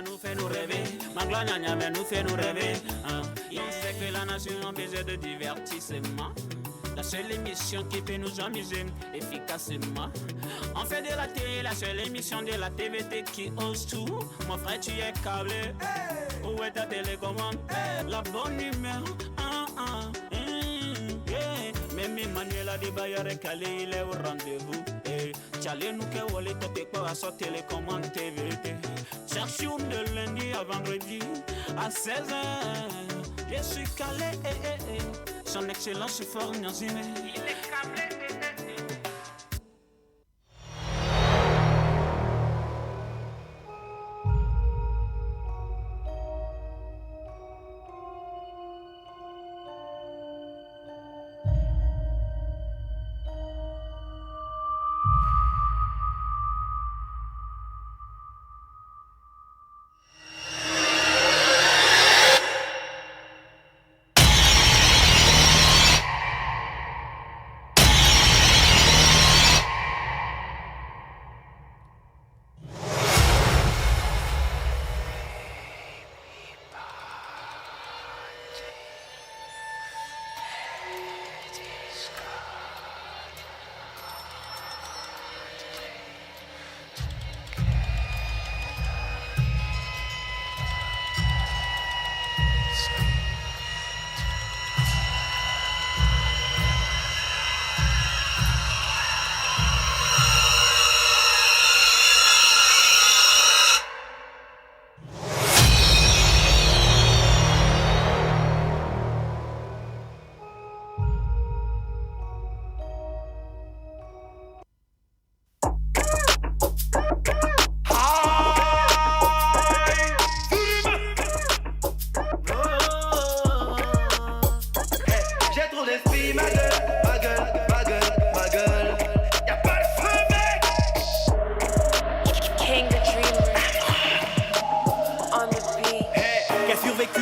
nous fait nous rêver. Magloire mais nous fait nous rêver. Il sait que la nation a besoin de divertissement. La seule émission qui peut nous amuser efficacement. On fait de la télé, la seule émission de la TVT qui ose tout. Mon frère, tu es câblé. Où est ta télécommande? La bonne humeur. Même Emmanuel a des bailleurs calé, il est au rendez-vous. Tchallé nous que wole t'es pas à sa télécommande TVT. Chaque jour de lundi à vendredi à 16h. Je suis calé. Son excellence fort Niazime. Il est câblé.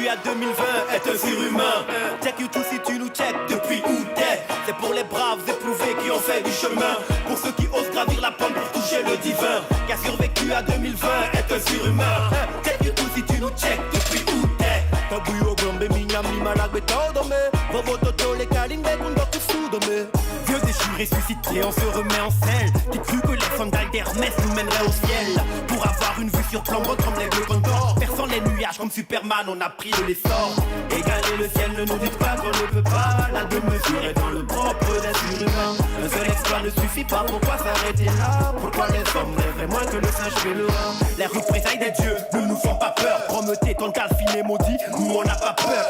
à 2020 est un surhumain. Check you tout si tu nous check depuis où t'es. C'est pour les braves éprouvés qui ont fait du chemin. Pour ceux qui osent gravir la pente pour toucher le divin. Qui a survécu à 2020 est un surhumain. Check you tout si tu nous check depuis où t'es. Tabuyo gombe minyam ni malagbe taudome. Bobo toto les kalimbe kundo kusudome. Dieu déchu ressuscité, on se remet en selle. Qui crut que les sandales d'Hermès nous mèneraient au ciel. Pour avoir une vue sur flambeau comme les bleus condors. Perçant les nuages comme Superman, on a pris de l'essor. Égaler le ciel, ne nous dites pas qu'on ne peut pas. La demi-mesure est dans le propre d'un surhumain. Un seul exploit ne suffit pas, pourquoi s'arrêter là? Pourquoi les hommes rêveraient moins que le singe fait le rat? Les représailles des dieux ne nous font pas peur. Promettez ton calfiné maudit, nous on n'a pas peur.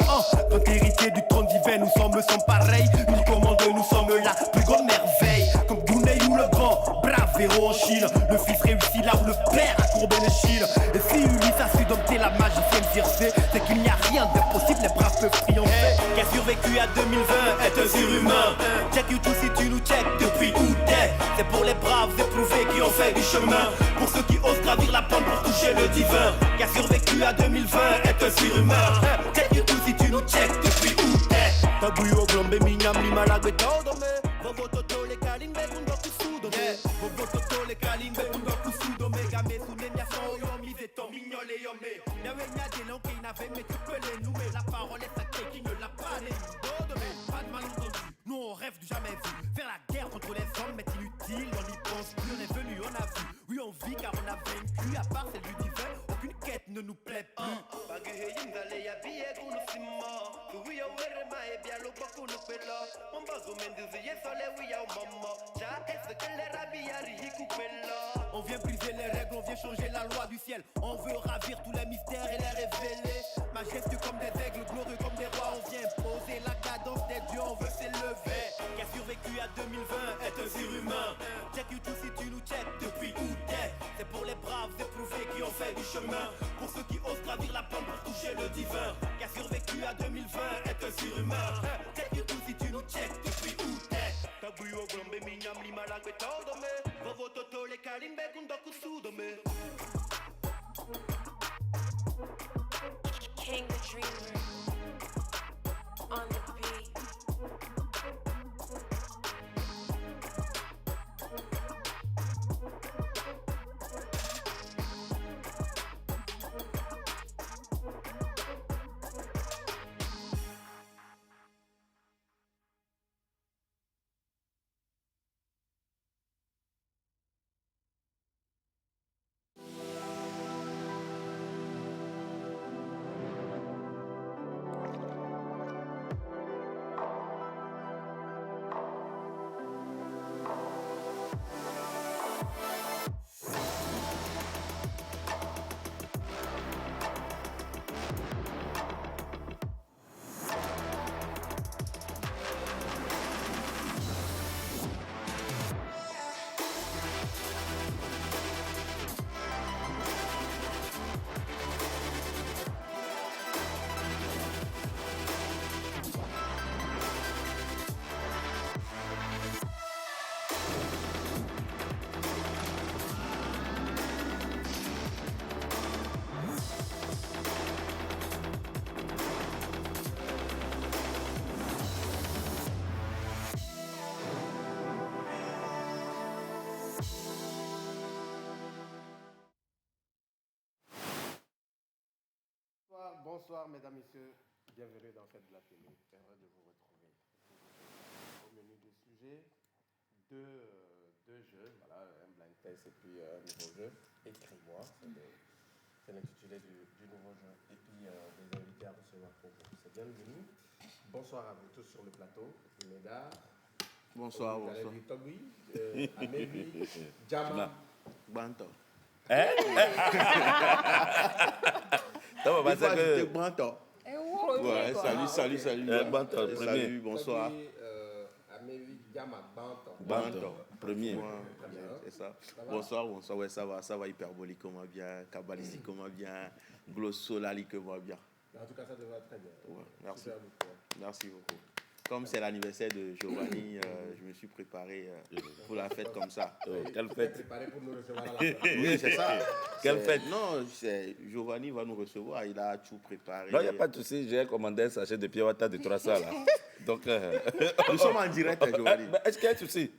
Quand héritier du trône divin, nous sommes pareils. Une commande, nous sommes la plus grande merveille. Comme Gounay ou le grand, brave héros en Chine. Le fils réussit là où le père a courbé les chines. Et si Ulysse a su dompter la magicienne Circé, c'est qu'il n'y a rien d'impossible, les braves peuvent triompher. Qui a survécu à 2020 est un surhumain. Check you tout si tu nous check depuis où t'es. C'est pour les braves éprouvés qui ont fait du chemin. Pour ceux qui osent gravir la pente pour toucher le divin. Qui a survécu à 2020 est un surhumain. Check you tout si tu nous check depuis où t'es. Tabuyo glombe minyam ni malagwe taudome. Bobo toto le kalimbe kundo kusudome. Bobo toto le kalimbe kundo kusudome. Game sunenya son yomi zeto mignole yome. Yawe nyade lonke inave mais tu peux les nommer. La parole est sacrée qui ne l'a pas né. Pas de malentendu, nous on rêve du jamais vu. Faire la guerre contre les hommes est inutile. On y pense plus, on est venu, on a vu. Oui on vit car on a vaincu. À part celle du divin, aucune quête ne nous plaît plus. On vient briser les règles, on vient changer la loi du ciel. On veut ravir tous les mystères et les révéler. Majestueux comme des aigles, glorieux comme des rois. On vient poser la cadence des dieux, on veut s'élever. Qui a survécu à 2020 est un surhumain. Check you tout si tu nous check depuis où t'es. C'est pour les braves éprouvés qui ont fait du chemin. Pour ceux qui osent gravir la pente pour toucher le divin. Qui a survécu à 2020 est un surhumain. Check you tout si tu nous check depuis où t'es. Tabuyo glombe minyam lima lagwe taudome. Bobo toto le kalimbe kundoku sudome. King the Dreamer on the beat. Bonsoir, mesdames, messieurs. Bienvenue dans Fête de la télé. Heureux de vous retrouver. Au menu du sujet, deux jeux. Voilà, un blind test et puis un nouveau jeu. Écris-moi. C'est l'intitulé du nouveau jeu. Et puis des invités à recevoir pour vous. C'est bienvenu. Bonsoir à vous tous sur le plateau. Médard. Bonsoir, bonsoir. Togui, Amélie, Jama. Banto. Hein? Banto. Ouais, salut. Banto, salut, bonsoir. Amélie, Jama, Banto. Banto, premier. C'est ça. Bonsoir. Ouais, ça va hyperboliquement bien, kabbalistiquement bien, glossolaliquement bien. En tout cas, ça devrait être très bien. Ouais, merci beaucoup. Comme c'est l'anniversaire de Giovanni, je me suis préparé pour la fête comme ça. Quelle fête? Préparé pour nous recevoir à la fin. Oui, c'est ça. Quelle fête? Non, Giovanni va nous recevoir, il a tout préparé. Non, il n'y a pas de souci, j'ai commandé un sachet de Piawata de 300 là. Donc, nous sommes en direct, Giovanni. Est-ce qu'il y a un souci?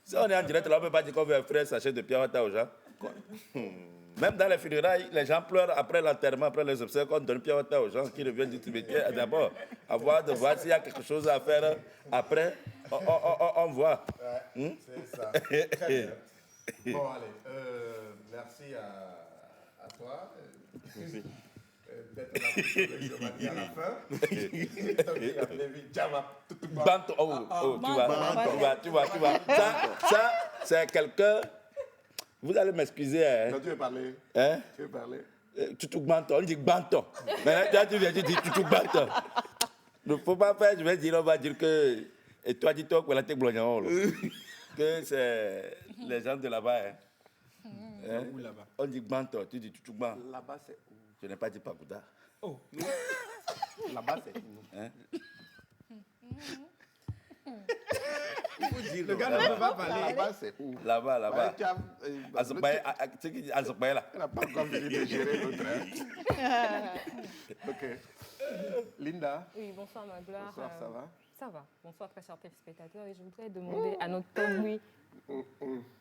Si on est en direct, là, on ne peut pas dire qu'on veut offrir un sachet de Piawata aux gens. Même dans les funérailles, les gens pleurent après l'enterrement, après les obsèques, on donne Piawata aux gens qui reviennent du Tibet. D'abord, voir s'il y a quelque chose à faire. Après, on voit. Ouais, c'est ça. Très bien. Bon, allez. Merci à toi d'être là pour Giovanni à la fin. Banto, tu vois. Ça, c'est quelqu'un... Vous allez m'excuser. Hein? Non, tu veux parler? Hein? Tu veux parler? Tutuk Banto, on dit Banto. Maintenant, tu viens, tu dis Tutuk Banto. Il ne faut pas faire, on va dire que. Et toi, dis-toi que la tête blonde, que c'est les gens de là-bas. Hein? Où là-bas? On dit Banto, tu dis Tutuk Banto. Là-bas, c'est où? Je n'ai pas dit Pakuda. Oh. Là-bas, c'est où? Hein? Le gars ne peut pas parler. Là-bas, c'est où? Là-bas. Tu as- C'est qui dit Azokbaye là? Elle n'a pas encore fini de gérer l'autre. Hein? Ok. Linda, Oui, bonsoir ma gloire. bonsoir, ça va? Ça va. Bonsoir très chers téléspectateurs. Et je voudrais demander à notre Togui.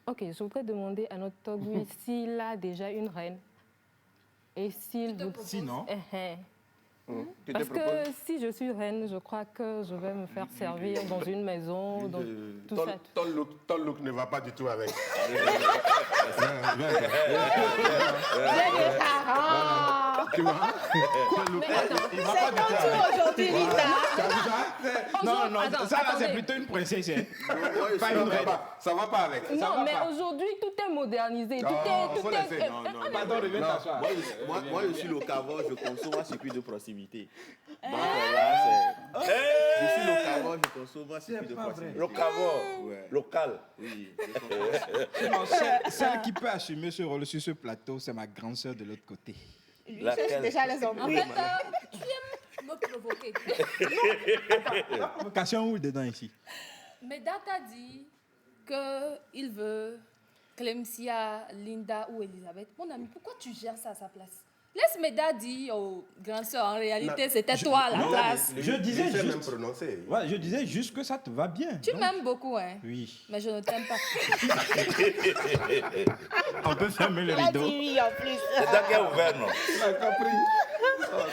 Ok, je voudrais demander à notre Togui s'il a déjà une reine. Et s'il vous... Sinon, Tu Parce te proposes? que si je suis reine, je crois que je vais me faire servir dans une maison, dans tout ça. Ton look ne va pas du tout avec. Tu vois? il va pas du tout avec. Aujourd'hui, Linda. Non, ça là, c'est plutôt une princesse. Hein. Pas une reine. Ça va pas avec. Non, mais aujourd'hui, tout est modernisé. Tout est... Pardon, reviens t'asseoir. Moi, je suis locavore, je consomme un circuit de proximité. Donc là, je suis locavore, je consomme un circuit de proximité. Locavore, Ouais. local. Oui, Non, celle qui peut assumer ce rôle sur ce plateau, c'est ma grande sœur de l'autre côté. Laquelle? Déjà les hommes. En fait, tu aimes me provoquer. La provocation où dedans ici? Médard t'a dit qu'il veut Clemcia, Linda ou Elisabeth. Mon ami, pourquoi tu gères ça à sa place? Laisse Médard dire aux grandes sœurs, en réalité, c'était toi à la place. Je disais Je sais même juste... prononcer. Ouais, je disais juste que ça te va bien. Tu m'aimes beaucoup, hein? Oui. Mais je ne t'aime pas. On peut fermer le rideau. C'est toi qui as ouvert, non? Tu as compris?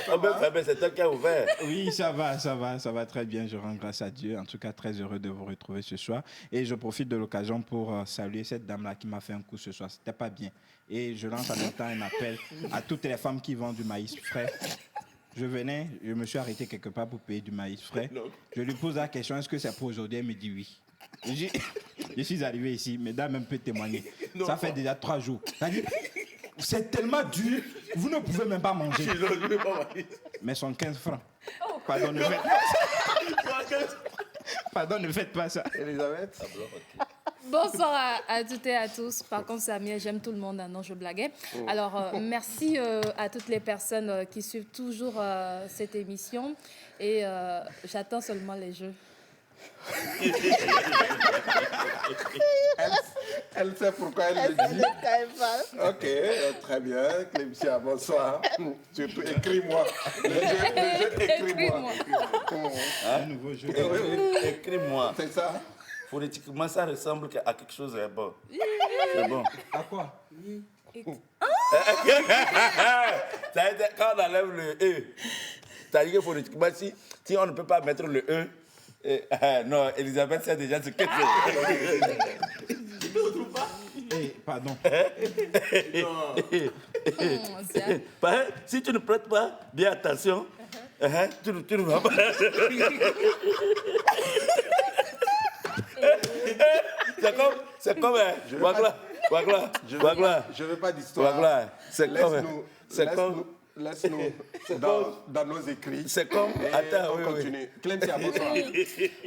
On peut fermer, c'est toi qui as ouvert. Oui, ça va très bien. Je rends grâce à Dieu. En tout cas, très heureux de vous retrouver ce soir. Et je profite de l'occasion pour saluer cette dame-là qui m'a fait un coup ce soir. C'était pas bien. Et je lance en même temps un appel à toutes les femmes qui vendent du maïs frais. Je me suis arrêté quelque part pour payer du maïs frais. Je lui pose la question, est-ce que c'est pour aujourd'hui? Elle me dit oui. Je suis arrivé ici, mesdames même peut témoigner. Ça fait déjà 3 jours. Elle dit, c'est tellement dur, vous ne pouvez même pas manger. Mais sont 15 francs. Pardon, ne faites pas ça. Elisabeth? Bonsoir à toutes et à tous. Par contre, Samir, j'aime tout le monde. Non, je blaguais. Alors, merci à toutes les personnes qui suivent toujours cette émission. Et j'attends seulement les jeux. Elle sait pourquoi elle le dit. Ok, très bien. Clémentia, bonsoir. Surtout, écris-moi. Le jeu, écris-moi. Un nouveau jeu. Écris-moi. C'est ça? Phonétiquement, ça ressemble à quelque chose de bon. C'est bon. À quoi? Ça veut dire, quand on enlève le E, C'est-à-dire que phonétiquement, si on ne peut pas mettre le E, non, Elisabeth sait déjà ce que c'est. Tu ne retrouves pas? Pardon. Si tu ne prêtes pas bien attention, tu ne vas pas. C'est comme Wagla. Je ne veux pas d'histoire. Laisse-nous dans nos écrits. C'est comme. Attends, on continue. Clémentia, bonsoir.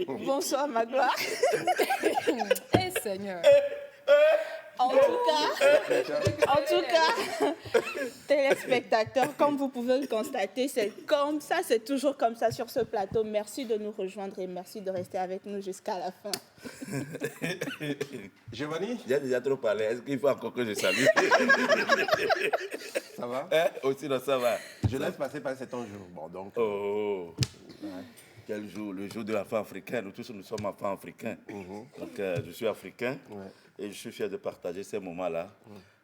Bonsoir, ma gloire. Eh, Seigneur. En tout cas, téléspectateurs, comme vous pouvez le constater, c'est comme ça, c'est toujours comme ça sur ce plateau. Merci de nous rejoindre et merci de rester avec nous jusqu'à la fin. Giovanni? J'ai déjà trop parlé. Est-ce qu'il faut encore que je salue? Ça va? Aussi, non, ça va. Je laisse passer par cet jour. Bon, donc. Oh. Quel jour? Le jour de l'enfant africain. Nous tous, nous sommes enfants africains. Donc, je suis africain. Et je suis fier de partager ces moments-là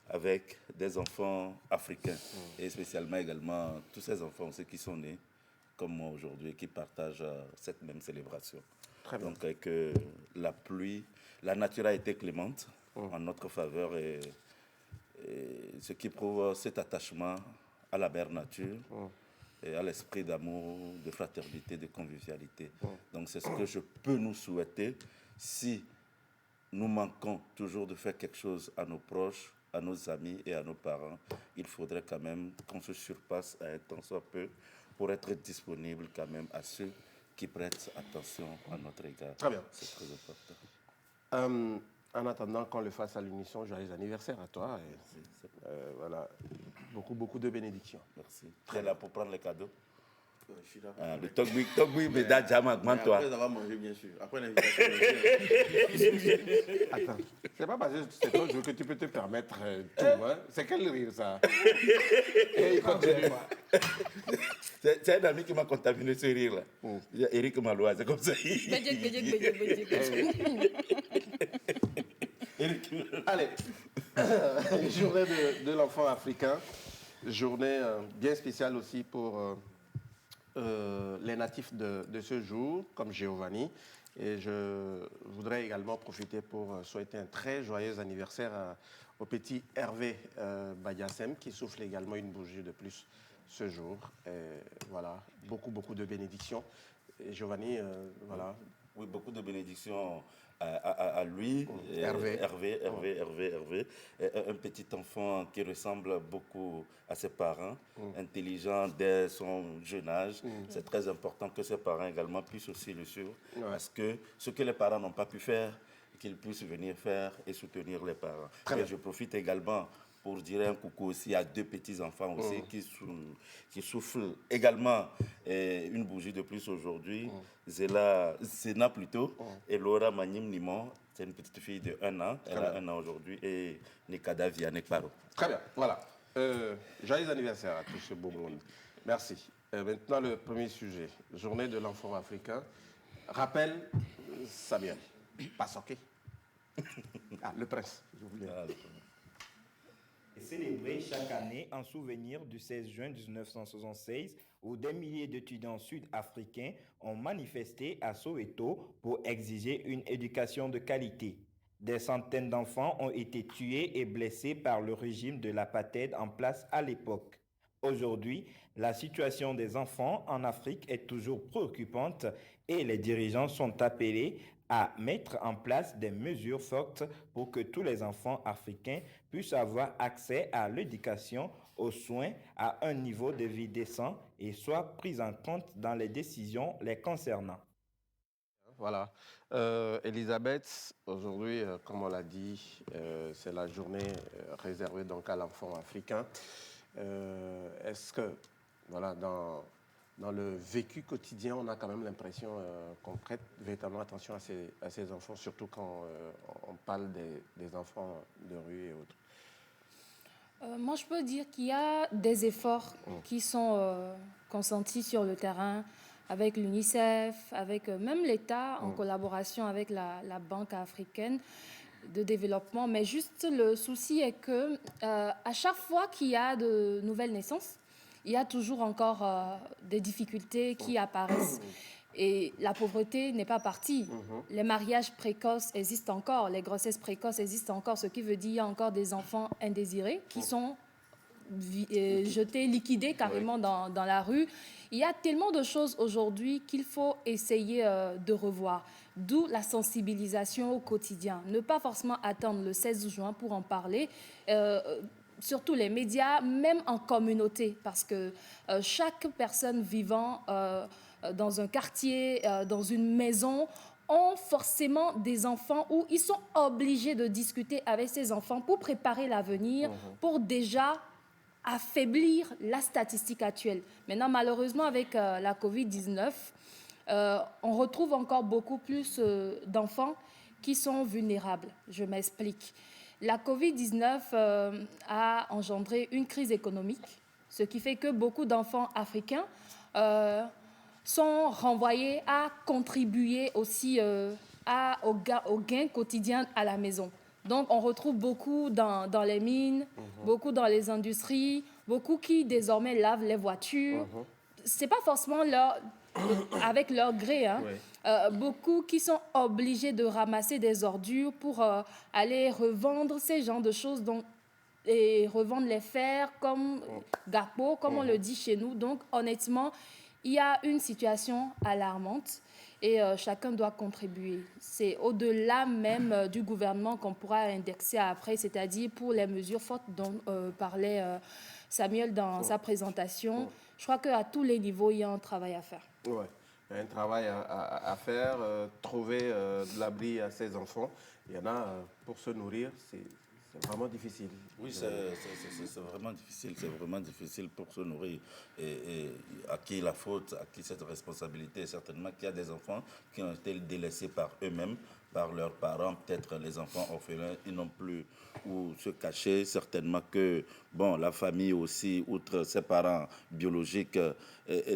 avec des enfants africains. Et spécialement également tous ces enfants aussi qui sont nés comme moi aujourd'hui et qui partagent cette même célébration. Très bien. Donc que la pluie, la nature a été clémente en notre faveur et ce qui prouve cet attachement à la mère nature et à l'esprit d'amour, de fraternité, de convivialité. Donc c'est ce que je peux nous souhaiter si nous manquons toujours de faire quelque chose à nos proches, à nos amis et à nos parents. Il faudrait quand même qu'on se surpasse à un temps soit peu pour être disponible quand même à ceux qui prêtent attention à notre égard. Très bien. C'est très important. En attendant qu'on le fasse à l'unisson, joyeux anniversaire à toi. Et, voilà, beaucoup de bénédictions. Merci. Tu es là pour prendre les cadeaux? Je suis là. Le Togui, mais Dajama, toi. Après avoir mangé, bien sûr. Après l'invitation. Attends, c'est pas parce que c'est ton jour que tu peux te permettre tout. Hein? C'est quel rire, ça? Et il continue. C'est un ami qui m'a contaminé ce rire-là. Eric Malois, c'est comme ça. Allez, journée de l'enfant africain. Journée bien spéciale aussi pour les natifs de ce jour, comme Giovanni. Et je voudrais également profiter pour souhaiter un très joyeux anniversaire au petit Hervé Badiassem, qui souffle également une bougie de plus ce jour. Et voilà, beaucoup de bénédictions. Et Giovanni, voilà. Oui, beaucoup de bénédictions à lui, Hervé, un petit enfant qui ressemble beaucoup à ses parents, intelligent dès son jeune âge. C'est très important que ses parents également puissent aussi le suivre, parce que ce que les parents n'ont pas pu faire, qu'ils puissent venir faire et soutenir les parents. Et je profite également pour dire un coucou aussi à deux petits-enfants aussi qui soufflent également une bougie de plus aujourd'hui. Zéna plutôt, et Laura Magnim Nimon, c'est une petite fille de 1 an, elle a 1 an aujourd'hui, et Nikada Vianney Paro. Très bien, voilà. Joyeux anniversaire à tout ce beau monde. Merci. Maintenant, le premier sujet, journée de l'enfant africain. Rappel, Samuel, pas ok. Le prince, je voulais. Est célébré chaque année en souvenir du 16 juin 1976 où des milliers d'étudiants sud-africains ont manifesté à Soweto pour exiger une éducation de qualité. Des centaines d'enfants ont été tués et blessés par le régime de l'apartheid en place à l'époque. Aujourd'hui, la situation des enfants en Afrique est toujours préoccupante et les dirigeants sont appelés à mettre en place des mesures fortes pour que tous les enfants africains puissent avoir accès à l'éducation, aux soins, à un niveau de vie décent et soient pris en compte dans les décisions les concernant. Voilà. Elisabeth, aujourd'hui, comme on l'a dit, c'est la journée réservée donc à l'enfant africain. Est-ce que, voilà, dans le vécu quotidien, on a quand même l'impression qu'on prête véritablement attention à ces enfants, surtout quand on parle des enfants de rue et autres? Moi, je peux dire qu'il y a des efforts qui sont consentis sur le terrain avec l'UNICEF, avec même l'État, en collaboration avec la Banque africaine de développement. Mais juste le souci est que à chaque fois qu'il y a de nouvelles naissances, il y a toujours encore des difficultés qui apparaissent. Et la pauvreté n'est pas partie. Les mariages précoces existent encore, les grossesses précoces existent encore, ce qui veut dire qu'il y a encore des enfants indésirés qui sont jetés, liquidés carrément dans la rue. Il y a tellement de choses aujourd'hui qu'il faut essayer de revoir. D'où la sensibilisation au quotidien. Ne pas forcément attendre le 16 juin pour en parler. Surtout les médias, même en communauté, parce que chaque personne vivant dans un quartier, dans une maison, ont forcément des enfants où ils sont obligés de discuter avec ces enfants pour préparer l'avenir, pour déjà affaiblir la statistique actuelle. Maintenant, malheureusement, avec la COVID-19, on retrouve encore beaucoup plus d'enfants qui sont vulnérables. Je m'explique. La COVID-19 a engendré une crise économique, ce qui fait que beaucoup d'enfants africains sont renvoyés à contribuer aussi au gain quotidien à la maison. Donc, on retrouve beaucoup dans les mines, beaucoup dans les industries, beaucoup qui désormais lavent les voitures. C'est pas forcément avec leur gré, hein. Beaucoup qui sont obligés de ramasser des ordures pour aller revendre ces genres de choses, et revendre les fers comme gapo, comme on le dit chez nous. Donc, honnêtement, il y a une situation alarmante et chacun doit contribuer. C'est au-delà même du gouvernement qu'on pourra indexer après, c'est-à-dire pour les mesures fortes dont parlait Samuel dans sa présentation. Je crois qu'à tous les niveaux, il y a un travail à faire. Ouais. Un travail à faire, trouver de l'abri à ces enfants. Il y en a, pour se nourrir, c'est vraiment difficile. Oui, c'est vraiment difficile. C'est vraiment difficile pour se nourrir. Et à qui la faute, à qui cette responsabilité? Certainement qu'il y a des enfants qui ont été délaissés par eux-mêmes, par leurs parents, peut-être les enfants orphelins, ils n'ont plus où se cacher. Certainement que la famille aussi, outre ses parents biologiques,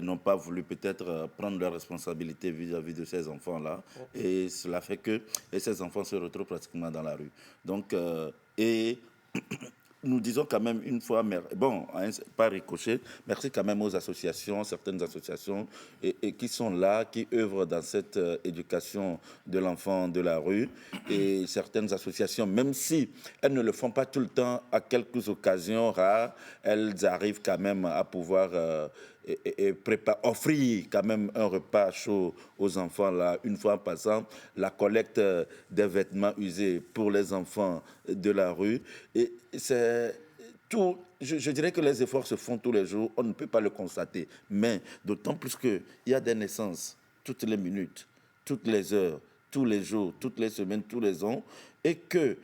n'ont pas voulu peut-être prendre leurs responsabilités vis-à-vis de ces enfants-là. Et cela fait que ces enfants se retrouvent pratiquement dans la rue. Donc, nous disons quand même une fois, pas ricochet, merci quand même aux associations, certaines associations et qui sont là, qui œuvrent dans cette éducation de l'enfant de la rue. Et certaines associations, même si elles ne le font pas tout le temps, à quelques occasions rares, elles arrivent quand même à pouvoir offrir quand même un repas chaud aux enfants là, une fois en passant, la collecte des vêtements usés pour les enfants de la rue. Et c'est tout. Je dirais que les efforts se font tous les jours, on ne peut pas le constater. Mais d'autant plus qu'il y a des naissances toutes les minutes, toutes les heures, tous les jours, toutes les semaines, tous les ans, et que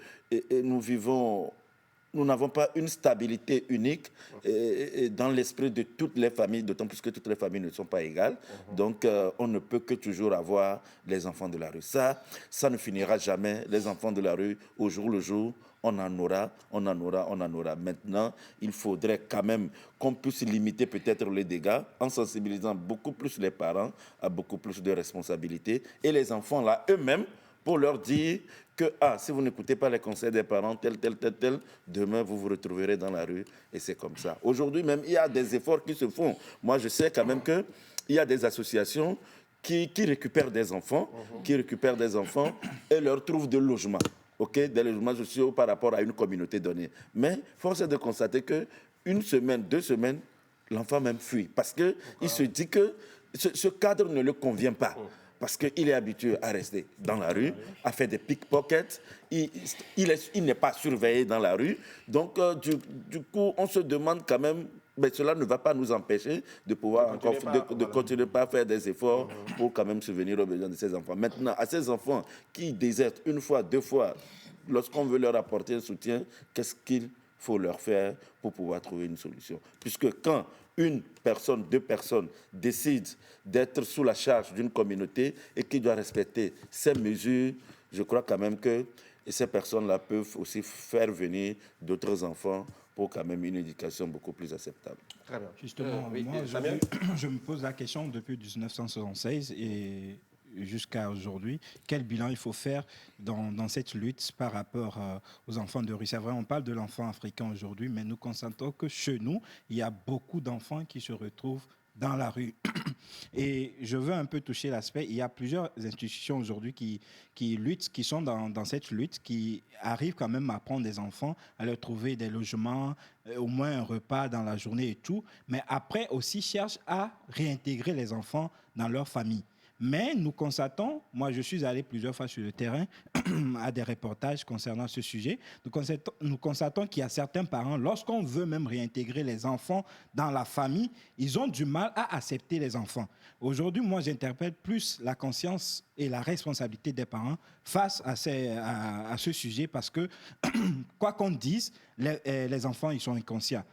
nous n'avons pas une stabilité unique dans l'esprit de toutes les familles, d'autant plus que toutes les familles ne sont pas égales. Donc, on ne peut que toujours avoir les enfants de la rue. Ça ne finira jamais. Les enfants de la rue, au jour le jour, on en aura. Maintenant, il faudrait quand même qu'on puisse limiter peut-être les dégâts en sensibilisant beaucoup plus les parents à beaucoup plus de responsabilités. Et les enfants, là, eux-mêmes, pour leur dire que si vous n'écoutez pas les conseils des parents, tel, demain vous vous retrouverez dans la rue et c'est comme ça. Aujourd'hui même, il y a des efforts qui se font. Moi, je sais quand même qu'il y a des associations qui récupèrent des enfants, et leur trouvent des logements, des logements sociaux par rapport à une communauté donnée. Mais force est de constater qu'une semaine, 2 semaines, l'enfant même fuit parce qu'il se dit que ce cadre ne le convient pas. Parce qu'il est habitué à rester dans la rue, à faire des pickpockets. Il n'est pas surveillé dans la rue. Donc, du coup, on se demande quand même, mais cela ne va pas nous empêcher de pouvoir continuer à faire des efforts pour quand même subvenir aux besoins de ces enfants. Maintenant, à ces enfants qui désertent 1 fois, 2 fois, lorsqu'on veut leur apporter un soutien, qu'est-ce qu'il faut leur faire pour pouvoir trouver une solution? Puisque quand une personne, 2 personnes décident d'être sous la charge d'une communauté et qui doit respecter ces mesures, je crois quand même que ces personnes-là peuvent aussi faire venir d'autres enfants pour quand même une éducation beaucoup plus acceptable. Très bien. Justement, moi, je me pose la question depuis 1976 et jusqu'à aujourd'hui, quel bilan il faut faire dans cette lutte par rapport aux enfants de rue. C'est vrai, on parle de l'enfant africain aujourd'hui, mais nous constatons que chez nous, il y a beaucoup d'enfants qui se retrouvent dans la rue. Et je veux un peu toucher l'aspect, il y a plusieurs institutions aujourd'hui qui luttent, qui sont dans cette lutte, qui arrivent quand même à prendre des enfants, à leur trouver des logements, au moins un repas dans la journée et tout, mais après aussi cherchent à réintégrer les enfants dans leur famille. Mais nous constatons, moi je suis allé plusieurs fois sur le terrain à des reportages concernant ce sujet, nous constatons qu'il y a certains parents, lorsqu'on veut même réintégrer les enfants dans la famille, ils ont du mal à accepter les enfants. Aujourd'hui, moi j'interpelle plus la conscience et la responsabilité des parents face à ce sujet parce que, quoi qu'on dise, les enfants ils sont inconscients.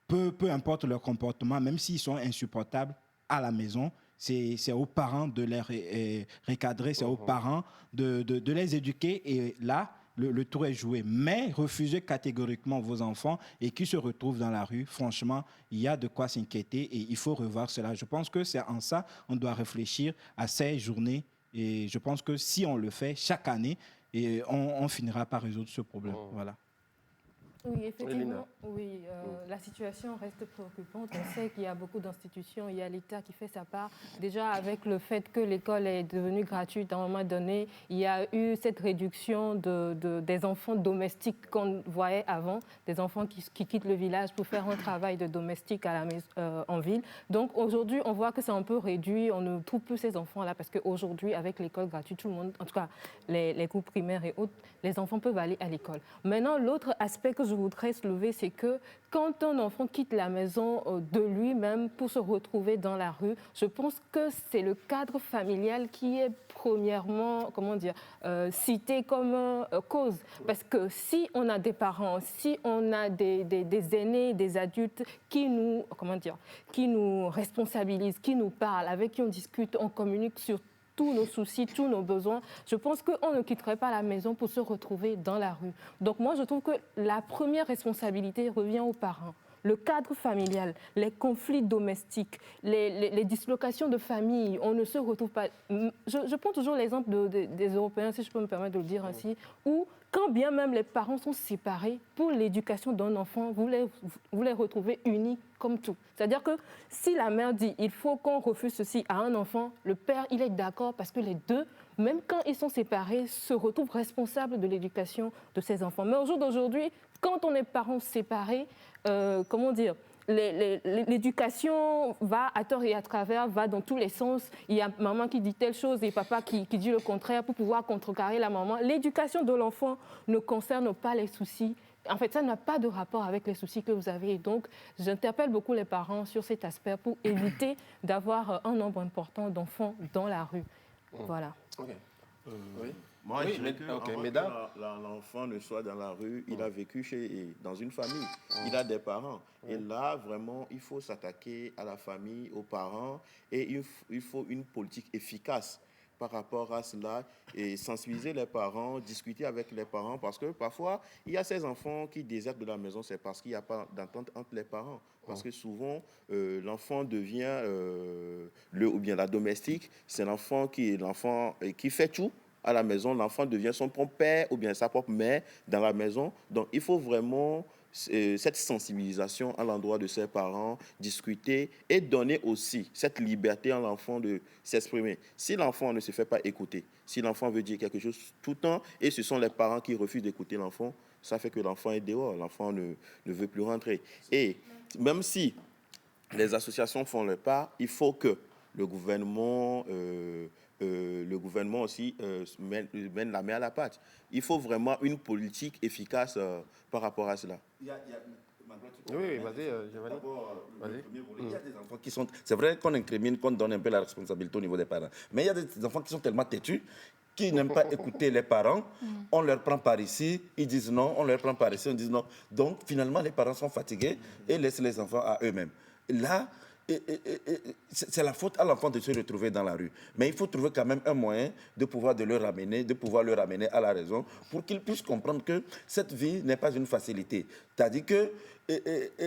Peu importe leur comportement, même s'ils sont insupportables à la maison, c'est aux parents de les recadrer, c'est aux parents de les éduquer. Et là, le tour est joué. Mais refuser catégoriquement vos enfants et qui se retrouvent dans la rue, franchement, il y a de quoi s'inquiéter et il faut revoir cela. Je pense que c'est en ça qu'on doit réfléchir à ces journées. Et je pense que si on le fait chaque année, on finira par résoudre ce problème. Voilà. Oui, effectivement, oui, la situation reste préoccupante. On sait qu'il y a beaucoup d'institutions, il y a l'État qui fait sa part. Déjà, avec le fait que l'école est devenue gratuite à un moment donné, il y a eu cette réduction des enfants domestiques qu'on voyait avant, des enfants qui quittent le village pour faire un travail de domestique en ville. Donc aujourd'hui, on voit que c'est un peu réduit, on ne trouve plus ces enfants-là parce qu'aujourd'hui, avec l'école gratuite, tout le monde, en tout cas les groupes primaires et autres, les enfants peuvent aller à l'école. Maintenant, l'autre aspect que je voudrais soulever, c'est que quand un enfant quitte la maison de lui-même pour se retrouver dans la rue, je pense que c'est le cadre familial qui est premièrement, cité comme cause. Parce que si on a des parents, si on a des aînés, des adultes qui nous responsabilisent, qui nous parlent, avec qui on discute, on communique sur tous nos soucis, tous nos besoins, je pense qu'on ne quitterait pas la maison pour se retrouver dans la rue. Donc moi, je trouve que la première responsabilité revient aux parents. Le cadre familial, les conflits domestiques, les dislocations de famille, on ne se retrouve pas. Je prends toujours l'exemple des Européens, si je peux me permettre de le dire ainsi, où quand bien même les parents sont séparés, pour l'éducation d'un enfant, vous les retrouvez unis comme tout. C'est-à-dire que si la mère dit il faut qu'on refuse ceci à un enfant, le père, il est d'accord parce que les deux, même quand ils sont séparés, se retrouvent responsables de l'éducation de ces enfants. Mais au jour d'aujourd'hui, quand on est parents séparés, l'éducation va à tort et à travers, va dans tous les sens. Il y a maman qui dit telle chose et papa qui dit le contraire pour pouvoir contrecarrer la maman. L'éducation de l'enfant ne concerne pas les soucis. En fait, ça n'a pas de rapport avec les soucis que vous avez. Donc, j'interpelle beaucoup les parents sur cet aspect pour éviter d'avoir un nombre important d'enfants dans la rue. Voilà. Okay. Oui. Moi, je dirais que l'enfant ne soit dans la rue, il a vécu dans une famille, il a des parents. Et là, vraiment, il faut s'attaquer à la famille, aux parents, et il faut une politique efficace par rapport à cela, et sensibiliser les parents, discuter avec les parents, parce que parfois, il y a ces enfants qui désertent de la maison, c'est parce qu'il n'y a pas d'entente entre les parents. Parce que souvent, l'enfant devient, ou bien la domestique, c'est l'enfant qui fait tout à la maison. L'enfant devient son propre père ou bien sa propre mère dans la maison. Donc, il faut vraiment cette sensibilisation à l'endroit de ses parents, discuter et donner aussi cette liberté à l'enfant de s'exprimer. Si l'enfant ne se fait pas écouter, si l'enfant veut dire quelque chose tout le temps et ce sont les parents qui refusent d'écouter l'enfant, ça fait que l'enfant est dehors, l'enfant ne veut plus rentrer. Et même si les associations font leur part, il faut que le gouvernement aussi mène la main à la pâte. Il faut vraiment une politique efficace par rapport à cela. Oui, vas-y, Giovanni. Il y a des enfants qui sont... C'est vrai qu'on incrimine, qu'on donne un peu la responsabilité au niveau des parents. Mais il y a des enfants qui sont tellement têtus, qui n'aiment pas écouter les parents. On leur prend par ici, ils disent non. On leur prend par ici, on dit non. Donc, finalement, les parents sont fatigués et laissent les enfants à eux-mêmes. Là, c'est la faute à l'enfant de se retrouver dans la rue. Mais il faut trouver quand même un moyen de pouvoir le ramener à la raison pour qu'il puisse comprendre que cette vie n'est pas une facilité. C'est-à-dire que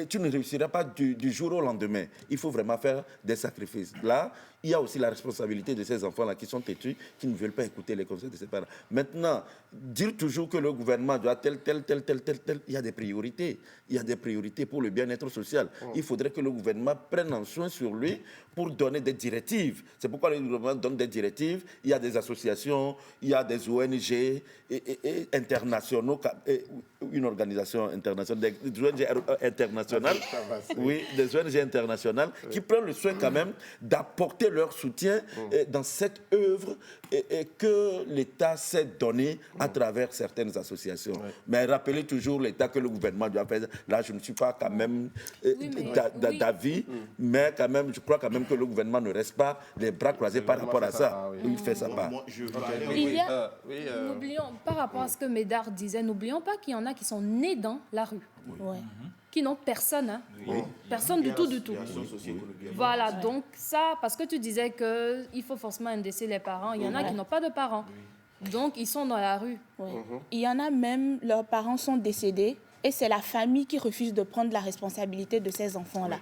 tu ne réussiras pas du jour au lendemain. Il faut vraiment faire des sacrifices. Là, il y a aussi la responsabilité de ces enfants-là qui sont têtus, qui ne veulent pas écouter les conseils de ses parents. Maintenant, dire toujours que le gouvernement doit tel, il y a des priorités. Il y a des priorités pour le bien-être social. Il faudrait que le gouvernement prenne en soin sur lui pour donner des directives. C'est pourquoi le gouvernement donne des directives. Il y a des associations, il y a des ONG et internationaux, une organisation internationale, des ONG internationales, des ONG internationales qui prennent le soin quand même d'apporter leur soutien dans cette œuvre que l'État s'est donné à travers certaines associations. Mais rappelez toujours l'État que le gouvernement doit faire. Là, je ne suis pas quand même d'avis, mais quand même, je crois quand même que le gouvernement ne reste pas les bras croisés par rapport à ça. Il fait sa part. N'oublions, par rapport à ce que Médard disait, n'oublions pas qu'il y en a qui sont nés dans la rue. Qui n'ont personne, personne du tout. Voilà, donc ça, parce que tu disais qu'il faut forcément indexer les parents, il y en a qui n'ont pas de parents, donc ils sont dans la rue. Il y en a même, leurs parents sont décédés et c'est la famille qui refuse de prendre la responsabilité de ces enfants-là.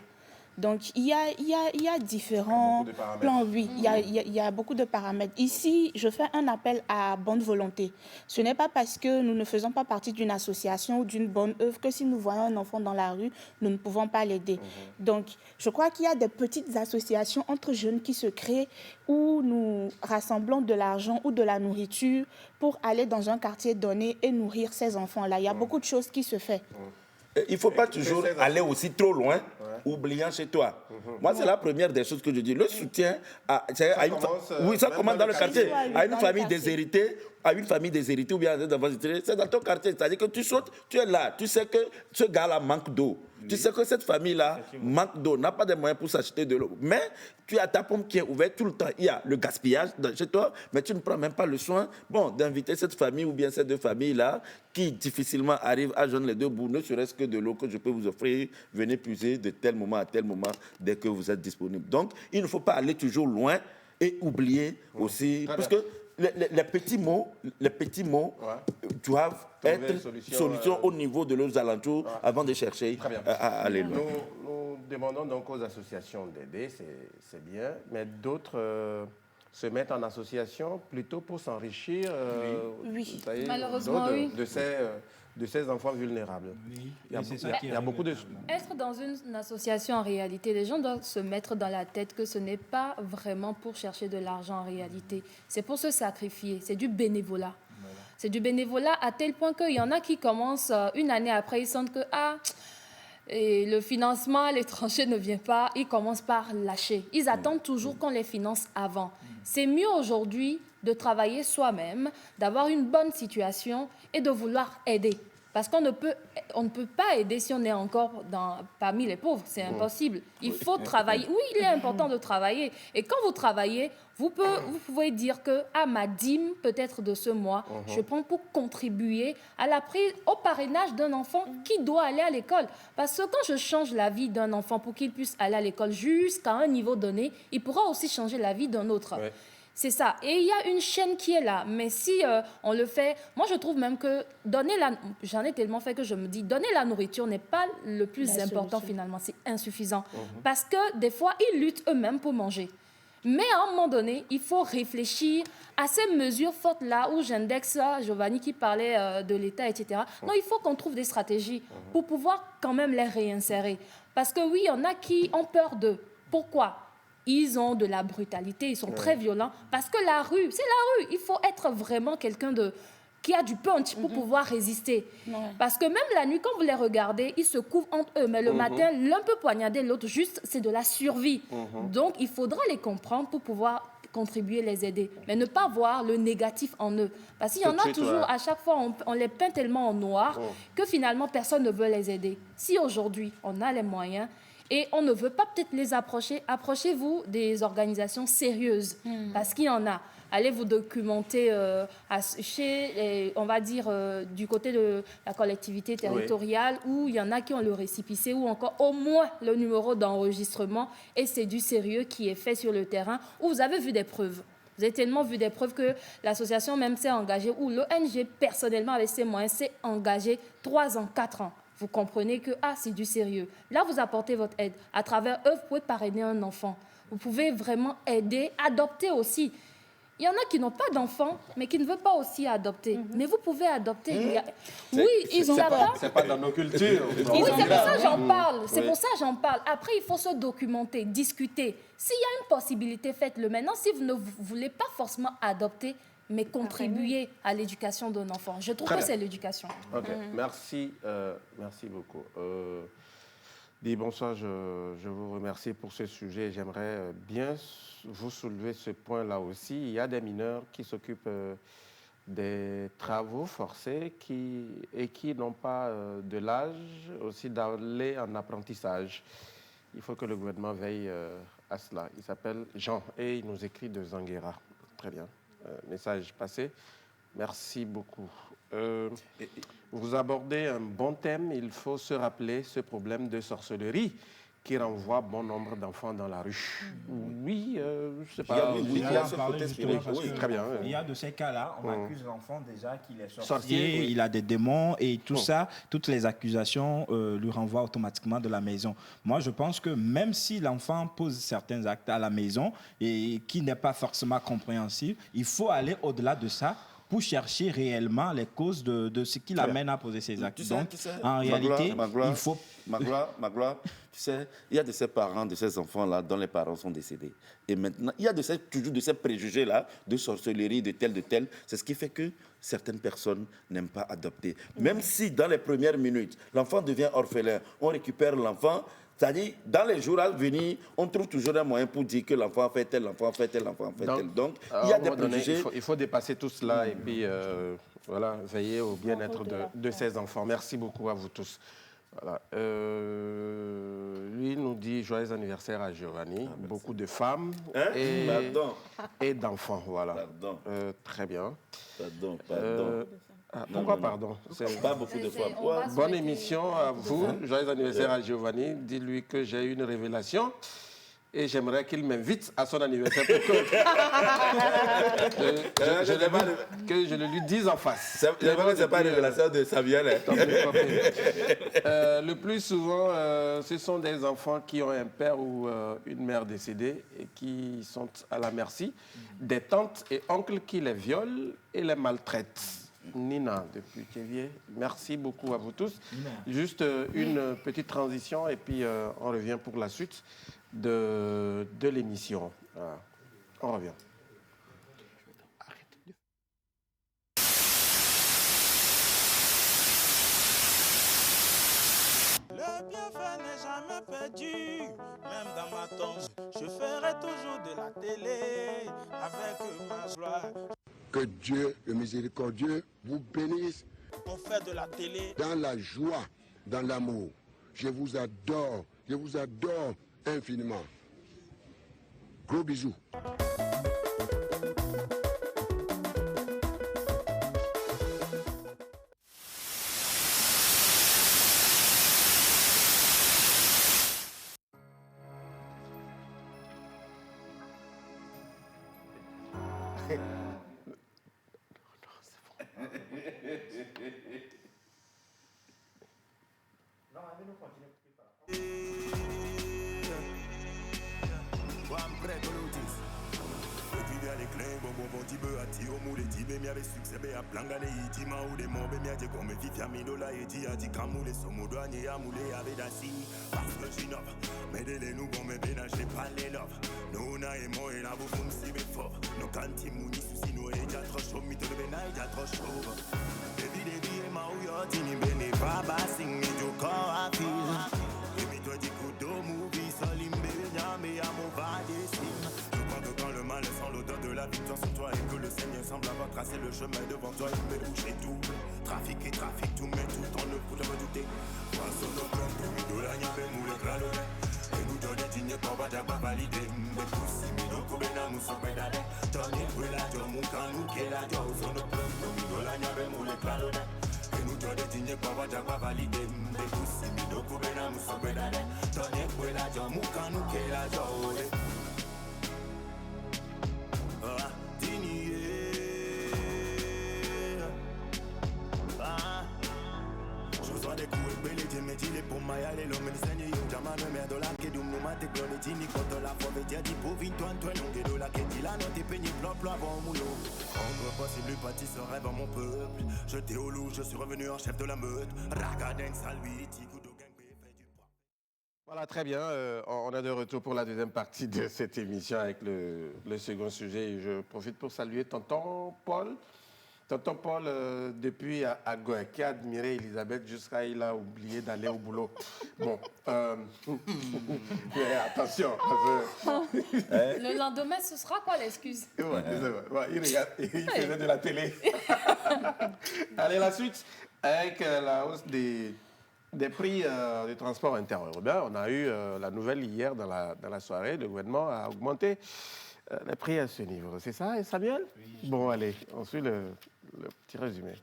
Donc, il y a différents plans, il y a beaucoup de paramètres. Ici, je fais un appel à bonne volonté. Ce n'est pas parce que nous ne faisons pas partie d'une association ou d'une bonne œuvre que si nous voyons un enfant dans la rue, nous ne pouvons pas l'aider. Donc, je crois qu'il y a des petites associations entre jeunes qui se créent où nous rassemblons de l'argent ou de la nourriture pour aller dans un quartier donné et nourrir ces enfants-là. Il y a beaucoup de choses qui se font. Il ne faut pas toujours aller aussi trop loin, oubliant chez toi. Moi, c'est la première des choses que je dis. Le soutien ça commence dans le quartier. À une famille déshéritée, ou bien à des enfants déshérités, c'est dans ton quartier. C'est-à-dire que tu sautes, tu es là. Tu sais que ce gars-là manque d'eau. Tu sais que cette famille-là manque d'eau, n'a pas de moyens pour s'acheter de l'eau. Mais tu as ta pompe qui est ouverte tout le temps. Il y a le gaspillage chez toi, mais tu ne prends même pas le soin d'inviter cette famille ou bien ces deux familles-là qui difficilement arrivent à joindre les deux bouts, ne serait-ce que de l'eau que je peux vous offrir. Venez puiser de tel moment à tel moment dès que vous êtes disponible. Donc, il ne faut pas aller toujours loin et oublier aussi... Parce que les petits mots doivent être solutions au niveau de leurs alentours avant de chercher à aller loin. Nous demandons donc aux associations d'aider, c'est bien, mais d'autres se mettent en association plutôt pour s'enrichir malheureusement, de ces enfants vulnérables. Il y a beaucoup de... Être dans une association, en réalité, les gens doivent se mettre dans la tête que ce n'est pas vraiment pour chercher de l'argent en réalité. C'est pour se sacrifier. C'est du bénévolat. Voilà. C'est du bénévolat à tel point qu'il y en a qui commencent une année après, ils sentent que et le financement à l'étranger ne vient pas, ils commencent par lâcher. Ils attendent toujours qu'on les finance avant. C'est mieux aujourd'hui de travailler soi-même, d'avoir une bonne situation et de vouloir aider. Parce qu'on ne peut pas aider si on est encore parmi les pauvres. C'est impossible. Il faut travailler. Oui, il est important de travailler. Et quand vous travaillez, vous pouvez dire que ma dîme, peut-être de ce mois, je prends pour contribuer à la prise, au parrainage d'un enfant qui doit aller à l'école. Parce que quand je change la vie d'un enfant pour qu'il puisse aller à l'école jusqu'à un niveau donné, il pourra aussi changer la vie d'un autre. Ouais. C'est ça. Et il y a une chaîne qui est là. Mais si on le fait... Moi, je trouve même que j'en ai tellement fait que je me dis, donner la nourriture n'est pas le plus important finalement. C'est insuffisant. Parce que des fois, ils luttent eux-mêmes pour manger. Mais à un moment donné, il faut réfléchir à ces mesures fortes-là où j'indexe Giovanni qui parlait de l'État, etc. Non, il faut qu'on trouve des stratégies pour pouvoir quand même les réinsérer. Parce que oui, il y en a qui ont peur d'eux. Pourquoi ? Ils ont de la brutalité, ils sont très violents. Parce que la rue, c'est la rue. Il faut être vraiment quelqu'un qui a du punch pour pouvoir résister. Parce que même la nuit, quand vous les regardez, ils se couvrent entre eux. Mais le matin, l'un peut poignarder l'autre, juste, c'est de la survie. Donc, il faudra les comprendre pour pouvoir contribuer, les aider. Mais ne pas voir le négatif en eux. Parce qu'il y en a toujours, à chaque fois, on les peint tellement en noir que finalement, personne ne veut les aider. Si aujourd'hui, on a les moyens... Et on ne veut pas peut-être les approcher. Approchez-vous des organisations sérieuses, parce qu'il y en a. Allez vous documenter on va dire, du côté de la collectivité territoriale, où il y en a qui ont le récépissé, ou encore au moins le numéro d'enregistrement, et c'est du sérieux qui est fait sur le terrain, où vous avez vu des preuves. Vous avez tellement vu des preuves que l'association même s'est engagée, ou l'ONG personnellement avec ses moyens s'est engagée 3 ans, 4 ans. vous comprenez que c'est du sérieux. Là, vous apportez votre aide. À travers eux, vous pouvez parrainer un enfant. Vous pouvez vraiment aider, adopter aussi. Il y en a qui n'ont pas d'enfants, mais qui ne veulent pas aussi adopter. Mais vous pouvez adopter. Oui, ils ont pas. C'est pas dans nos cultures. C'est pour ça que j'en parle. C'est pour ça que j'en parle. Après, il faut se documenter, discuter. S'il y a une possibilité, faites-le. Maintenant, si vous ne voulez pas forcément adopter, mais contribuer à l'éducation d'un enfant. Je trouve que c'est l'éducation. Ok, merci beaucoup. Dis bonsoir, je vous remercie pour ce sujet. J'aimerais bien vous soulever ce point-là aussi. Il y a des mineurs qui s'occupent des travaux forcés et qui n'ont pas de l'âge aussi d'aller en apprentissage. Il faut que le gouvernement veille à cela. Il s'appelle Jean et il nous écrit de Zanguera. Très bien. Message passé. Merci beaucoup. Vous abordez un bon thème. Il faut se rappeler ce problème de sorcellerie qui renvoie bon nombre d'enfants dans la rue. Oui, je sais pas. Il y a de ces cas-là, on Mm. accuse l'enfant déjà qu'il est Sorcier, sorcier, oui. il a des démons et tout ça, toutes les accusations lui renvoient automatiquement de la maison. Moi, je pense que même si l'enfant pose certains actes à la maison et qui n'est pas forcément compréhensible, il faut aller au-delà de ça pour chercher réellement les causes de ce qui l'amène à poser ces actes. Donc, en réalité, il faut... Magloire, tu sais, il y a de ces parents, de ces enfants-là, dont les parents sont décédés. Et maintenant, il y a toujours de ces préjugés-là, de sorcellerie, de tel. C'est ce qui fait que certaines personnes n'aiment pas adopter. Même si, dans les premières minutes, l'enfant devient orphelin, on récupère l'enfant. C'est-à-dire, dans les jours à venir, on trouve toujours un moyen pour dire que l'enfant a fait tel, l'enfant a fait tel, l'enfant a fait tel. Donc, il y a des préjugés. Il faut dépasser tout cela et puis voilà, veiller au bien-être de ces enfants. Merci beaucoup à vous tous. Voilà. Lui nous dit joyeux anniversaire à Giovanni. Beaucoup de femmes et d'enfants. Voilà. Très bien. Pardon. Pourquoi pardon? Pas beaucoup de fois. Bonne émission à vous. Joyeux anniversaire à Giovanni. Dis-lui que j'ai eu une révélation et j'aimerais qu'il m'invite à son anniversaire pour que je le lui dise en face. C'est pas une révélation de Samuel. Le plus souvent, ce sont des enfants qui ont un père ou une mère décédée et qui sont à la merci des tantes et oncles qui les violent et les maltraitent. Nina, depuis Kévier, merci beaucoup à vous tous. Nina. Juste une petite transition et puis on revient pour la suite de l'émission. Voilà. On revient. Le bienfait n'est jamais perdu, même dans ma tombe. Je ferai toujours de la télé avec ma joie. Que Dieu, le miséricordieux, vous bénisse. On fait de la télé dans la joie, dans l'amour. Je vous adore infiniment. Gros bisous. tini koto la fove tia di povin toi toi non de la kendi la non t'es peigné plan plan avant moulot. Rendre possible bâti ce rêve à mon peuple. Jeté au loup, je suis revenu en chef de la meute. Ragadeng salui tiku do gang fait du poids. Voilà, très bien. On est de retour pour la deuxième partie de cette émission avec le second sujet. Et je profite pour saluer tonton Paul. Tonton Paul, depuis à Goa, qui a admiré Elisabeth jusqu'à il a oublié d'aller au boulot. Bon, attention. Le lendemain, ce sera quoi l'excuse? Ouais, il regarde, il faisait de la télé. Allez, la suite, avec la hausse des prix du transport interurbain, on a eu la nouvelle hier dans la soirée, le gouvernement a augmenté les prix à ce niveau. C'est ça, Samuel? Oui. Bon, allez, on suit le petit résumé.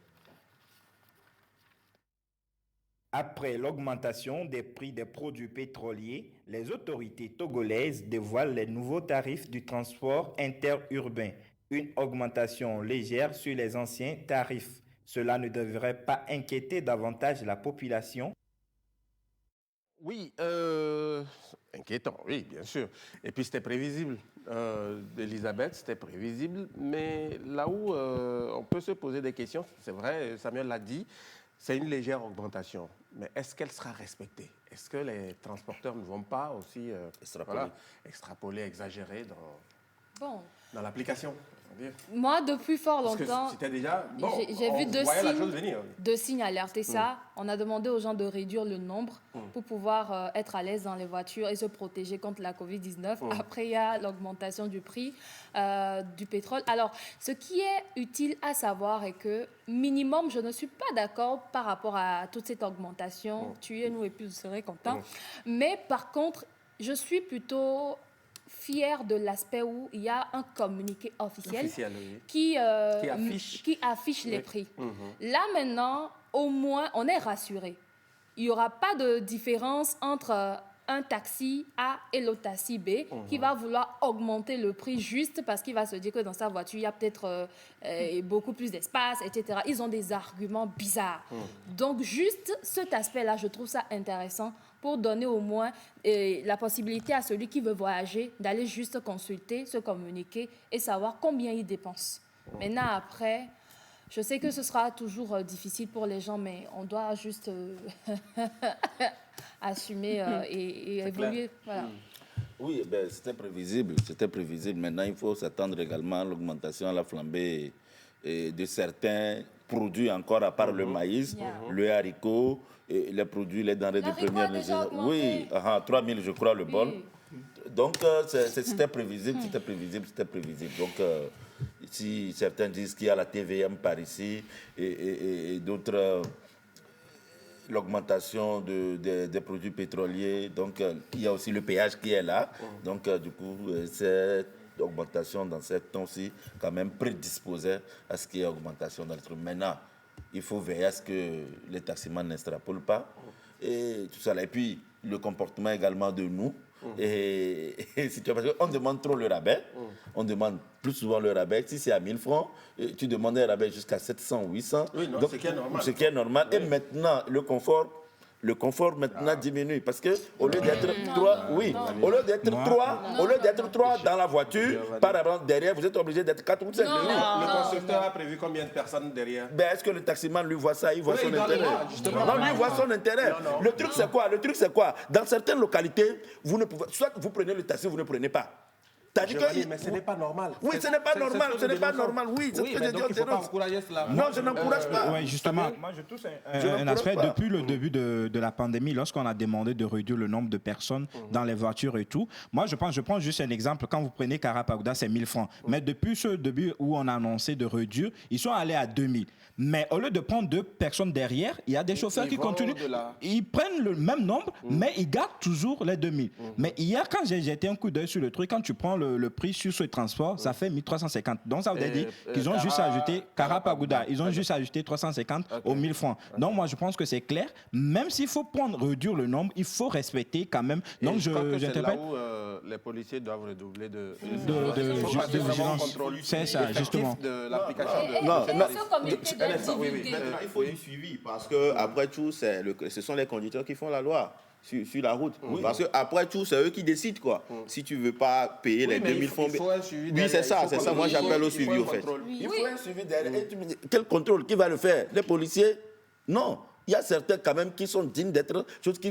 Après l'augmentation des prix des produits pétroliers, les autorités togolaises dévoilent les nouveaux tarifs du transport interurbain. Une augmentation légère sur les anciens tarifs. Cela ne devrait pas inquiéter davantage la population. Oui, inquiétant, oui, bien sûr. Et puis c'était prévisible. Elisabeth, c'était prévisible. Mais là où on peut se poser des questions, c'est vrai, Samuel l'a dit, c'est une légère augmentation. Mais est-ce qu'elle sera respectée? Est-ce que les transporteurs ne vont pas aussi extrapoler, exagérer dans l'application? Moi, depuis fort longtemps, j'ai vu deux signes alerter ça. On a demandé aux gens de réduire le nombre pour pouvoir être à l'aise dans les voitures et se protéger contre la Covid-19. Après, il y a l'augmentation du prix du pétrole. Alors, ce qui est utile à savoir est que, minimum, je ne suis pas d'accord par rapport à toute cette augmentation. Tuez-nous et puis vous serez contents. Mais par contre, je suis plutôt fière de l'aspect où il y a un communiqué officiel qui affiche les prix. Là, maintenant, au moins, on est rassuré. Il n'y aura pas de différence entre un taxi A et l'autre taxi B qui va vouloir augmenter le prix juste parce qu'il va se dire que dans sa voiture, il y a peut-être beaucoup plus d'espace, etc. Ils ont des arguments bizarres. Donc, juste cet aspect-là, je trouve ça intéressant pour donner au moins la possibilité à celui qui veut voyager d'aller juste consulter, se communiquer et savoir combien il dépense. Maintenant, après, je sais que ce sera toujours difficile pour les gens, mais on doit juste assumer et évoluer. Voilà. Oui, ben, c'était prévisible. Maintenant, il faut s'attendre également à l'augmentation, à la flambée de certains produits encore, à part le maïs, le haricot, et les produits, les denrées de première nécessité. Oui, 3 000, je crois, le bol. Donc, c'était prévisible. Donc, si certains disent qu'il y a la TVM par ici et d'autres, l'augmentation des produits pétroliers, donc il y a aussi le péage qui est là. Donc, du coup, cette augmentation dans cette temps-ci, quand même prédisposait à ce qu'il y ait augmentation dans le truc. Maintenant, il faut veiller à ce que les taximans n'extrapolent pas et tout ça. Et puis, le comportement également de nous. Et si tu vois, parce qu'on demande trop le rabais, on demande plus souvent le rabais. Si c'est à 1000 francs, tu demandes un rabais jusqu'à 700, 800. Oui, non, donc, ce qui est normal. Et maintenant, le confort maintenant diminue parce que au lieu d'être trois dans la voiture, par exemple derrière, vous êtes obligé d'être 4 ou 5. Le constructeur a prévu combien de personnes derrière? Ben, est-ce que le taximan lui voit ça? Il voit son intérêt. Non, lui voit son intérêt. Le truc c'est quoi? Dans certaines localités, vous ne pouvez, soit vous prenez le taxi, vous ne prenez pas. Mais ce n'est pas normal. Oui, ce n'est pas normal. Oui, donc il ne faut pas encourager cela. Non, je n'encourage pas. Oui, justement, moi je touche un aspect depuis le début de la pandémie, lorsqu'on a demandé de réduire le nombre de personnes dans les voitures et tout. Moi, je prends juste un exemple. Quand vous prenez Karapagoda, c'est 1000 francs. Mais depuis ce début où on a annoncé de réduire, ils sont allés à 2000. Mais au lieu de prendre 2 personnes derrière, il y a des chauffeurs qui continuent. Ils prennent le même nombre, mais ils gardent toujours les 2000. Mais hier, quand j'ai jeté un coup d'œil sur le truc, quand tu prends le prix sur ce transport, ça fait 1350. Donc ça veut dire qu'ils ont juste ajouté Karapagoda, ils ont juste ajouté 350 aux 1000 francs. Donc moi je pense que c'est clair, même s'il faut réduire le nombre, il faut respecter quand même. Donc je crois que c'est là où les policiers doivent redoubler de vigilance. C'est ça, justement. De l'application il faut du suivi parce que après tout, ce sont les conducteurs qui font la loi. sur la route. Parce qu'après tout, c'est eux qui décident, quoi. Si tu ne veux pas payer les 2000 francs... Oui, c'est ça. Moi, j'appelle au suivi, au fait. Il faut un suivi derrière. Quel contrôle? Qui va le faire? Les policiers? Non. Il y a certains quand même qui sont dignes d'être,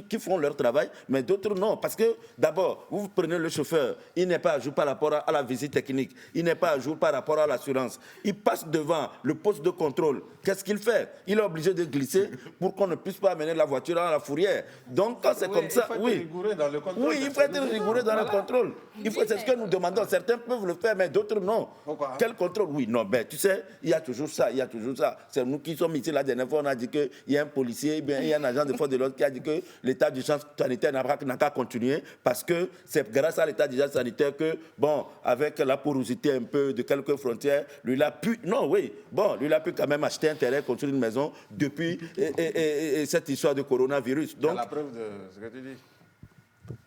qui font leur travail, mais d'autres non. Parce que d'abord, vous prenez le chauffeur, il n'est pas à jour par rapport à la visite technique, il n'est pas à jour par rapport à l'assurance. Il passe devant le poste de contrôle. Qu'est-ce qu'il fait? Il est obligé de glisser pour qu'on ne puisse pas amener la voiture à la fourrière. Donc quand c'est comme ça, oui. Oui, il faut être rigoureux dans le contrôle. C'est ce que nous demandons. Certains peuvent le faire, mais d'autres non. Pourquoi? Quel contrôle? Oui, non, ben tu sais, il y a toujours ça, il y a toujours ça. C'est nous qui sommes ici la dernière fois, on a dit qu'il y a un policier, bien, il y a un agent de force de l'ordre qui a dit que l'état d'urgence sanitaire n'a qu'à continuer parce que c'est grâce à l'état d'urgence sanitaire que, bon, avec la porosité un peu de quelques frontières, lui, il a pu, non, oui, bon, lui, il a pu quand même acheter un terrain, construire une maison depuis cette histoire de coronavirus. Donc, à la preuve de ce que tu dis.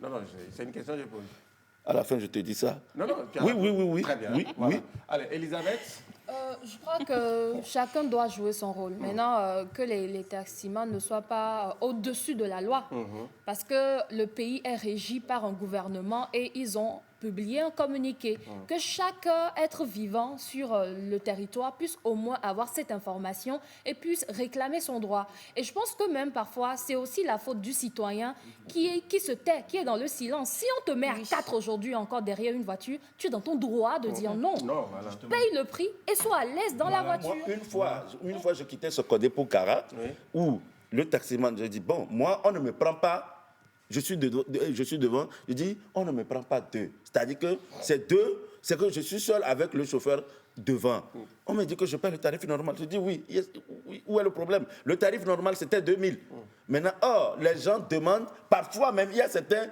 Non, c'est une question que je pose. À la fin, je te dis ça. Non, oui. Très bien. Oui. Allez, Elisabeth. Je crois que chacun doit jouer son rôle. Maintenant, que les taximans ne soient pas au-dessus de la loi. Parce que le pays est régi par un gouvernement et ils ont publié un communiqué. Que chaque être vivant sur le territoire puisse au moins avoir cette information et puisse réclamer son droit. Et je pense que même parfois, c'est aussi la faute du citoyen qui se tait, qui est dans le silence. Si on te met à 4 aujourd'hui encore derrière une voiture, tu es dans ton droit de dire non. Paye le prix et sois à l'aise dans la voiture. Moi, une fois, je quittais ce codé pour Cara, où le taximan, je dis, bon, moi, on ne me prend pas. Je suis devant, je dis, on ne me prend pas deux. C'est-à-dire que c'est deux, c'est que je suis seul avec le chauffeur devant. On me dit que je paie le tarif normal. Je dis oui, où est le problème? Le tarif normal, c'était 2000. Maintenant, les gens demandent, parfois même, il y a certains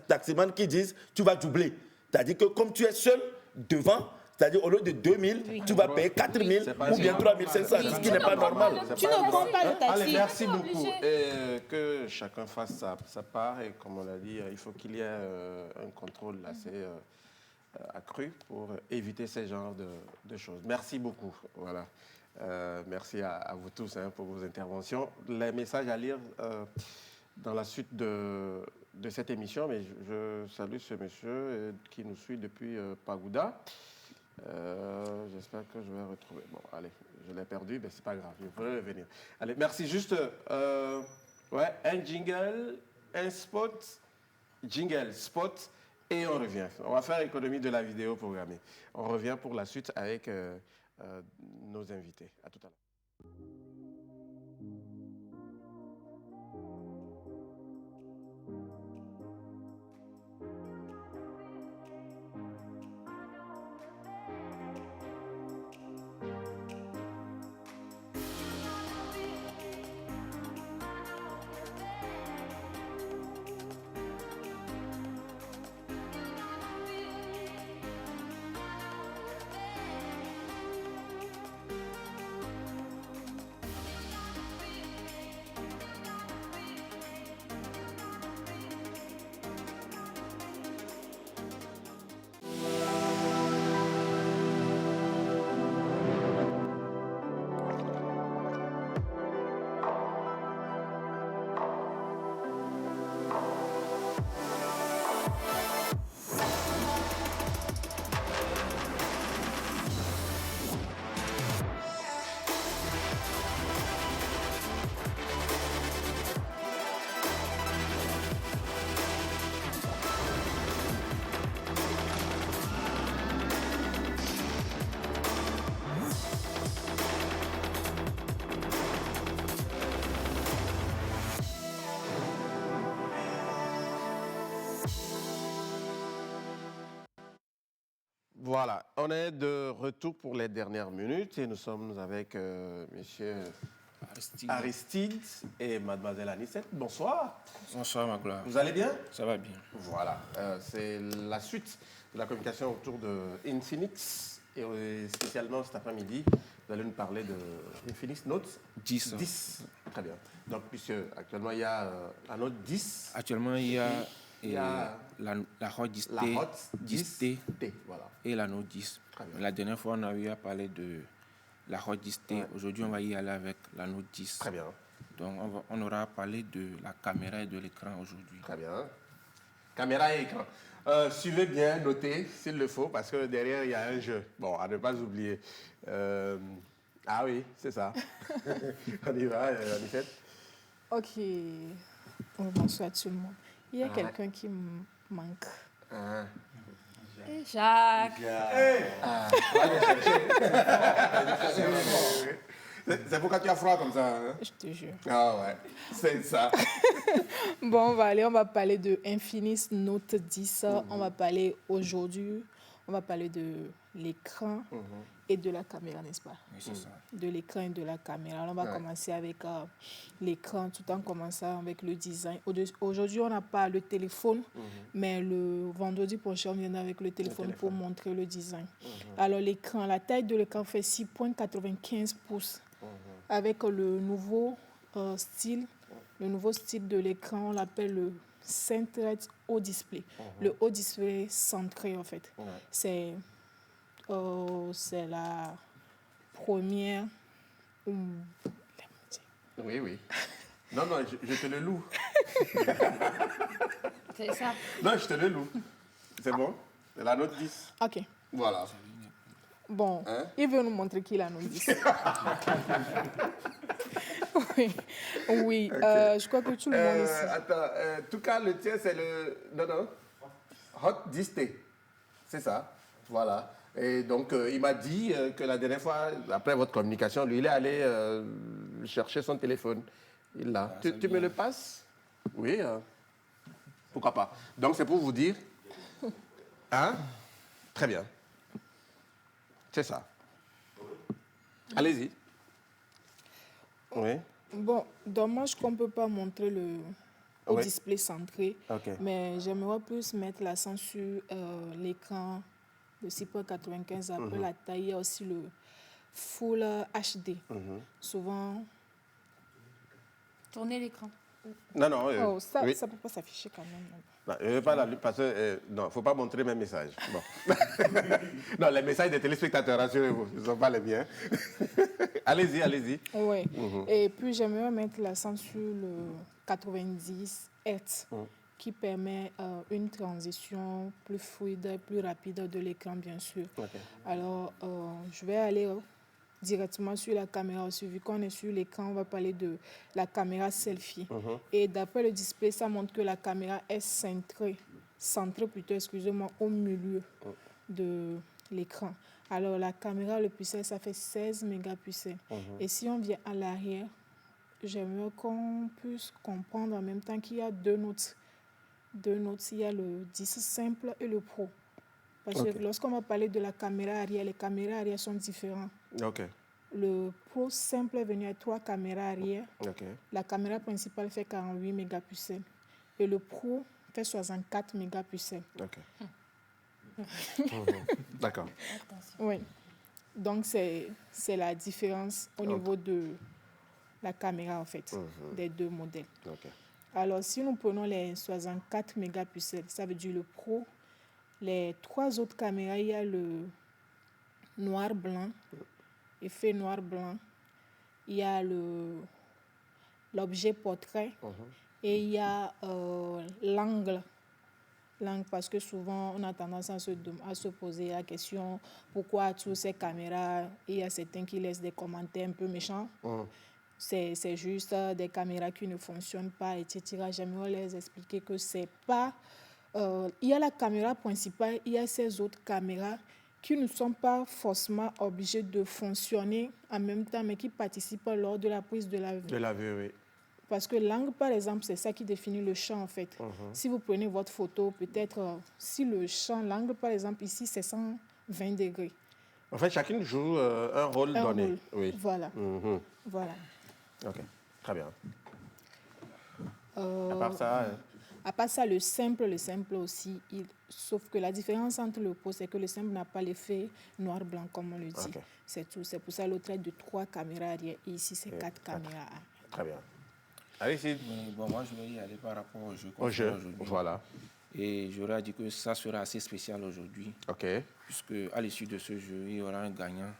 taximans qui disent, tu vas doubler. C'est-à-dire que comme tu es seul devant, c'est-à-dire au lieu de 2000, tu vas payer 4000 ou bien 3500, ce qui n'est pas normal. Tu ne prends pas le taxi. Allez, merci beaucoup. Que chacun fasse sa part et comme on l'a dit, il faut qu'il y ait un contrôle assez accru pour éviter ce genre de choses. Merci beaucoup. Voilà. Merci à vous tous pour vos interventions. Les messages à lire dans la suite de cette émission, mais je salue ce monsieur qui nous suit depuis Pagoуда. J'espère que je vais retrouver. Bon, allez, je l'ai perdu, mais c'est pas grave, il faudrait revenir. Allez, merci. Juste, un jingle, un spot, jingle, spot, et on revient. On va faire économie de la vidéo programmée. On revient pour la suite avec nos invités. À tout à l'heure. Voilà, on est de retour pour les dernières minutes et nous sommes avec monsieur Aristide et mademoiselle Anicette. Bonsoir. Bonsoir, ma gloire. Vous allez bien? Ça va bien. Voilà, c'est la suite de la communication autour de Infinix et spécialement cet après-midi, vous allez nous parler de Infinix Note 10. 10. Très bien. Donc, puisque actuellement il y a un Note 10. Actuellement, il y a la Hot 10T, voilà. Et la Note 10. La dernière fois, on a eu à parler de la Hot 10T. Aujourd'hui, on va y aller avec la Note 10. Très bien. Donc, on aura parlé de la caméra et de l'écran aujourd'hui. Très bien. Caméra et écran. Suivez bien, notez s'il le faut, parce que derrière, il y a un jeu. Bon, à ne pas oublier. Ah oui, c'est ça. On y va, Anissette. Ok. Bonsoir tout le monde. Il y a quelqu'un qui me manque. Et Jacques. C'est pourquoi tu as froid comme ça. Hein? Je te jure. Ah ouais, c'est ça. Bon, on va parler de Infinix Note 10. On va parler aujourd'hui, on va parler de l'écran et de la caméra, n'est-ce pas? Oui, c'est ça. De l'écran et de la caméra. Alors, on va commencer avec l'écran tout en commençant avec le design. Aujourd'hui, on n'a pas le téléphone, mais le vendredi prochain, on viendra avec le téléphone pour montrer le design. Alors, l'écran, la taille de l'écran fait 6,95 pouces avec le nouveau style. Le nouveau style de l'écran, on l'appelle le Centered Haut Display. Le haut display centré, en fait. C'est la première... Oui, oui. Non, je te le loue. C'est ça. Non, je te le loue. C'est bon? C'est la note 10. OK. Voilà. Bon, il veut nous montrer qui la note 10. Oui. Okay. Je crois que tout le monde ici. Attends, en tout cas, le tien, c'est le... Non. Hot 10T. C'est ça. Voilà. Et donc, il m'a dit que la dernière fois, après votre communication, lui, il est allé chercher son téléphone. Il l'a. Tu me le passes? Oui. Pourquoi pas? Donc, c'est pour vous dire... Hein? Très bien. C'est ça. Allez-y. Oui. Bon, dommage qu'on ne peut pas montrer le display centré, mais j'aimerais plus mettre l'accent sur l'écran de 6,95. Après la taille, il y a aussi le Full HD. Souvent... Tournez l'écran. Non. Ça ne peut pas s'afficher quand même. Non, je ne veux pas la parce que non, il ne faut pas montrer mes messages. Bon. Non, les messages des téléspectateurs, rassurez-vous, ce ne sont pas les miens. Allez-y. Oui. Et puis, j'aimerais mettre l'accent sur le 90 Hz qui permet une transition plus fluide, plus rapide de l'écran, bien sûr. Alors, je vais aller directement sur la caméra aussi. Vu qu'on est sur l'écran, on va parler de la caméra selfie. Et d'après le display, ça montre que la caméra est centrée plutôt, excusez-moi, au milieu de l'écran. Alors, la caméra, le pixel, ça fait 16 mégapixels. Et si on vient à l'arrière, j'aimerais qu'on puisse comprendre en même temps qu'il y a deux notes. Il y a le 10 simple et le pro. Parce que lorsqu'on va parler de la caméra arrière, les caméras arrière sont différentes. Le Pro simple est venu avec 3 caméras arrière. La caméra principale fait 48 mégapixels. Et le Pro fait 64 mégapixels. D'accord. Oui. Donc, c'est la différence au niveau de la caméra, en fait, des deux modèles. Alors, si nous prenons les 64 mégapixels, ça veut dire le Pro. Les 3 autres caméras, il y a le noir-blanc, effet noir-blanc. Il y a l'objet portrait et il y a l'angle. Parce que souvent, on a tendance à se poser la question pourquoi toutes ces caméras, il y a certains qui laissent des commentaires un peu méchants. C'est juste des caméras qui ne fonctionnent pas, etc. J'aimerais les expliquer que c'est pas... il y a la caméra principale, il y a ces autres caméras qui ne sont pas forcément obligées de fonctionner en même temps, mais qui participent lors de la prise de la vue. De la vue, oui. Parce que l'angle, par exemple, c'est ça qui définit le champ, en fait. Si vous prenez votre photo, peut-être, si le champ, l'angle, par exemple, ici, c'est 120 degrés. En fait, chacune joue un rôle donné. Oui. Voilà. Voilà. OK. Très bien. À part ça... À part ça, le simple aussi, sauf que la différence entre le Pro, c'est que le simple n'a pas l'effet noir-blanc, comme on le dit. C'est tout. C'est pour ça l'autre est de 3 caméras arrière et ici, c'est 4 caméras arrière. Très bien. Allez-y. Bon, moi, je vais y aller par rapport au jeu. Au jeu, voilà. Et j'aurais dit que ça sera assez spécial aujourd'hui. OK. Puisque à l'issue de ce jeu, il y aura un gagnant.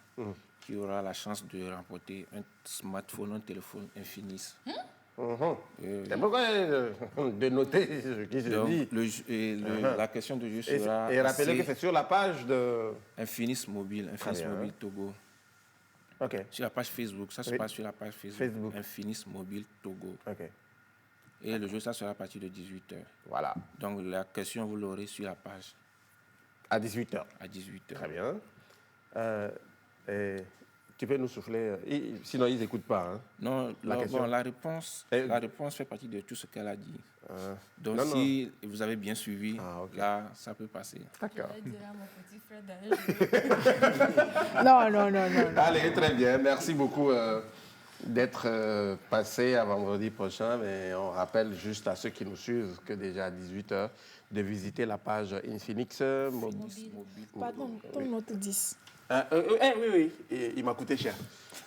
qui aura la chance de remporter un smartphone, un téléphone Infinis. C'est pourquoi de noter ce qui se Donc, dit. La question de jeu sera... Et rappelez que c'est sur la page de... Infinis Mobile Togo. OK. Sur la page Facebook, ça se passe sur la page Facebook. Infinis Mobile Togo. OK. Et le jeu, ça sera à partir de 18h. Voilà. Donc la question, vous l'aurez sur la page. À 18h. À 18h. Très bien. Tu peux nous souffler, sinon ils n'écoutent pas. Hein, non, la réponse fait partie de tout ce qu'elle a dit. Donc si vous avez bien suivi, là, ça peut passer. D'accord. Non. Allez, très bien. Merci beaucoup d'être passé à vendredi prochain. Mais on rappelle juste à ceux qui nous suivent que déjà à 18h, de visiter la page Infinix Mobile. Pardon, ton note 10. Oui, il m'a coûté cher.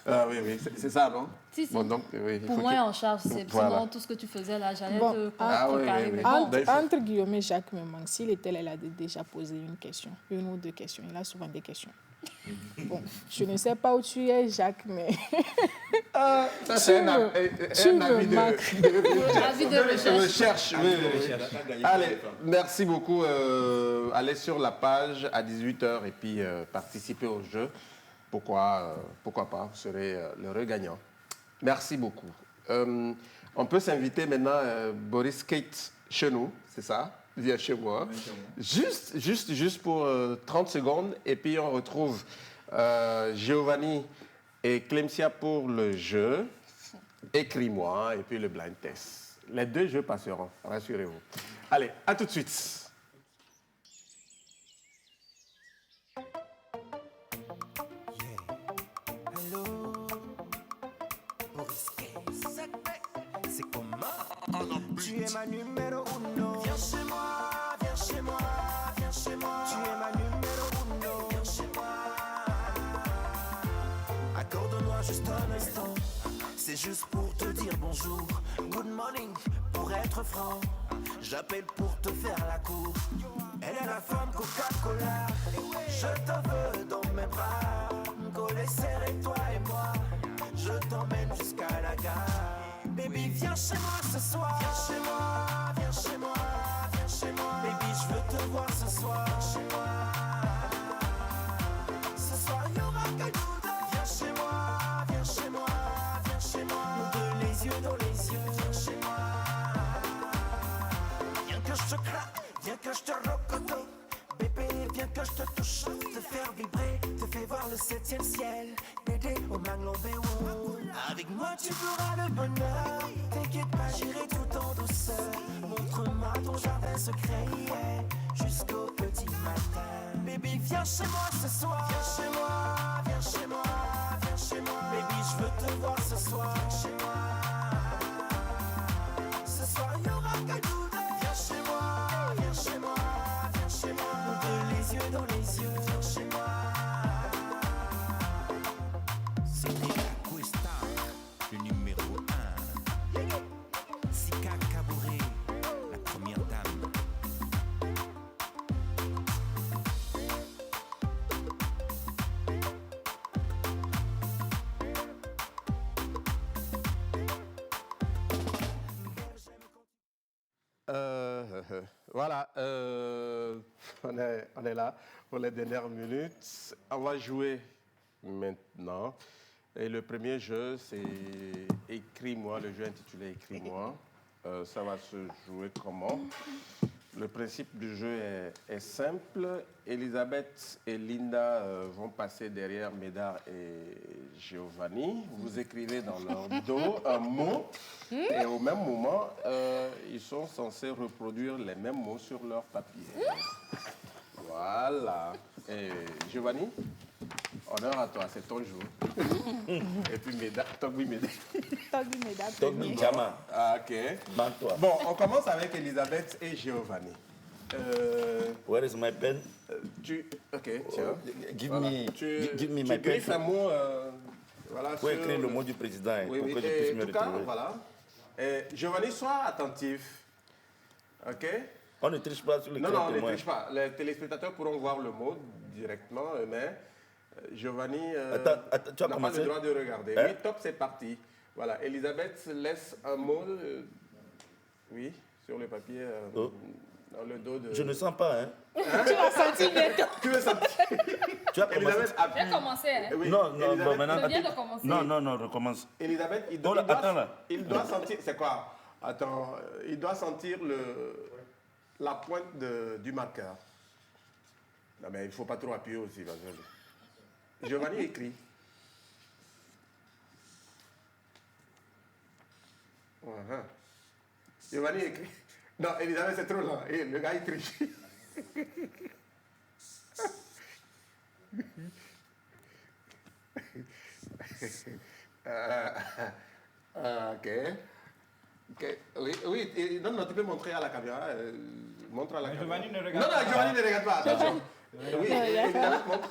Oui, c'est ça, non? Si. Bon, donc, oui, pour moi, en charge, c'est vraiment tout ce que tu faisais là. J'allais te contrecarrer. Oui. Entre Guillaume et Jacques me manque. S'il était là, il a déjà posé une ou deux questions. Il a souvent des questions. Bon, je ne sais pas où tu es, Jacques, mais... c'est un avis de recherche. Allez, merci beaucoup. Allez sur la page à 18h et puis participez au jeu. Pourquoi pas, vous serez l'heureux gagnant. Merci beaucoup. On peut s'inviter maintenant, Boris Kate, chez nous, c'est ça? Viens chez moi. Juste pour 30 secondes. Et puis on retrouve Giovanni et Clemcia pour le jeu. Écris-moi et puis le blind test. Les deux jeux passeront, rassurez-vous. Allez, à tout de suite. C'est comment? Tu es ma numéro uno. Viens chez moi, viens chez moi, viens chez moi. Tu es ma numéro uno. Viens chez moi. Accorde-moi juste un instant. C'est juste pour te dire bonjour. Good morning, pour être franc. J'appelle pour te faire la cour. Elle est la femme Coca-Cola. Je te veux dans mes bras. Collé serré, toi et moi. Je t'emmène jusqu'à la gare. Baby, viens chez moi ce soir. Viens chez moi, viens chez moi, viens chez moi. Baby, je veux te voir ce soir. Viens chez moi. Ce soir, il y aura que nous deux. Viens chez moi, viens chez moi, viens chez moi. Nous deux, les yeux dans les yeux. Viens chez moi. Viens que je te claque, viens que je te rocoto. Bébé, viens que je te touche, te faire vibrer, te fais voir le 7e ciel. Dédé au Manglobé. Avec moi tu feras le bonheur. T'inquiète pas, j'irai tout en douceur. Montre-moi ton jardin secret, yeah, jusqu'au petit matin. Baby, viens chez moi ce soir. Viens chez moi, viens chez moi, viens chez moi. Baby, je veux te voir ce soir. Viens chez moi. Ce soir, il y aura que nous deux. Viens chez moi, viens chez moi, viens chez moi. Nous deux, les yeux dans les yeux. Viens chez moi. C'était la Cuesta, le numéro 1. Sika Kabouré, la première dame. Voilà, on est là pour les dernières minutes. On va jouer maintenant. Et le premier jeu, c'est Écris-moi, le jeu intitulé Écris-moi. Ça va se jouer comment? Le principe du jeu est simple. Elisabeth et Linda vont passer derrière Médard et Giovanni. Vous écrivez dans leur dos un mot et au même moment, ils sont censés reproduire les mêmes mots sur leur papier. Voilà. Et Giovanni, honneur à toi, c'est ton jour. Et puis Médard, Togbi Médard. Togbi Jama. Ah, ok. Bon, on commence avec Elisabeth et Giovanni. Where is my pen? Ok, tiens. Give voilà. me my pen. Tu griffes un mot. Voilà, pour écrire le mot du président pour que je puisse me retrouver. Voilà. Giovanni, sois attentif. Ok? On ne triche pas sur les Non, on ne triche pas. Les téléspectateurs pourront voir le mot directement, mais Giovanni tu as n'a pas commencé? le droit de regarder. Hein? Oui, top, c'est parti. Voilà, Elisabeth laisse un mot, oui, sur le papier, dans le dos de... Je ne sens pas, hein. Tu vas sentir bientôt. Tu veux sentir? Tu as commencé? Elisabeth appuie. J'ai commencé, hein. Oui, Non, maintenant... Je viens de commencer. Non, recommence. Elisabeth, il doit sentir... C'est quoi? Attends, il doit sentir la pointe du marqueur. Non, mais il ne faut pas trop appuyer aussi. Parce que... Giovanni écrit. Giovanni écrit. Non, Elisabeth, c'est trop lent. Et le gars écrit. Ok. Oui, non, tu peux montrer à la caméra. Montre à la caméra. Giovanni ne regarde pas. Non, Giovanni ne regarde pas. Attention. Oui, Elisabeth, montre.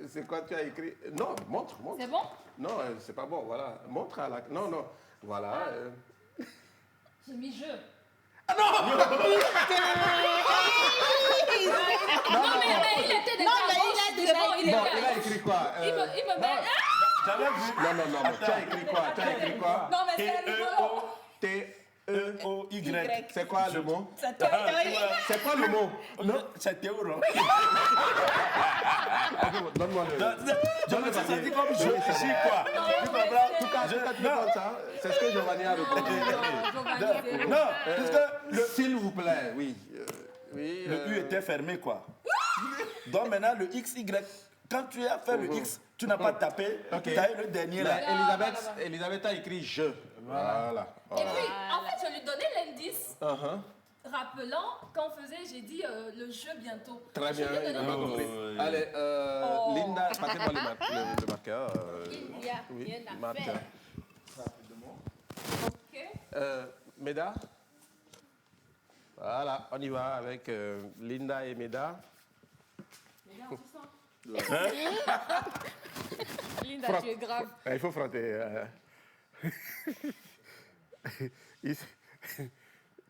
C'est quoi tu as écrit? Non, montre. C'est bon? Non, c'est pas bon, voilà. Montre à la... Non, voilà. J'ai mis jeu. Ah non! Non, mais il était déjà il a écrit quoi? Il me met... J'avais vu. Non, tu as écrit quoi? Non, mais c'est rigolo. T-E-O-Y. C'est quoi le mot? C'est quoi le mot? Non, c'est euro. Donne-moi le... Je me suis senti comme je ici, quoi. Tu comprends ça? C'est ce que Giovanni a répondu. Non, puisque s'il vous plaît, oui. Le U était fermé, quoi. Donc maintenant, le XY, quand tu as fait le X, tu n'as pas tapé, tu as eu le dernier là. Elisabeth a écrit je. Voilà. Et puis, en fait, je lui donnais l'indice. Rappelant qu'on faisait, j'ai dit le jeu bientôt. Très bien, il n'a pas compris. Allez, Linda, passez-moi le marqueur. Il y a rien à marqueur. faire. Ok. Meda. Voilà, on y va avec Linda et Meda. Linda, tu es grave. Il faut frotter.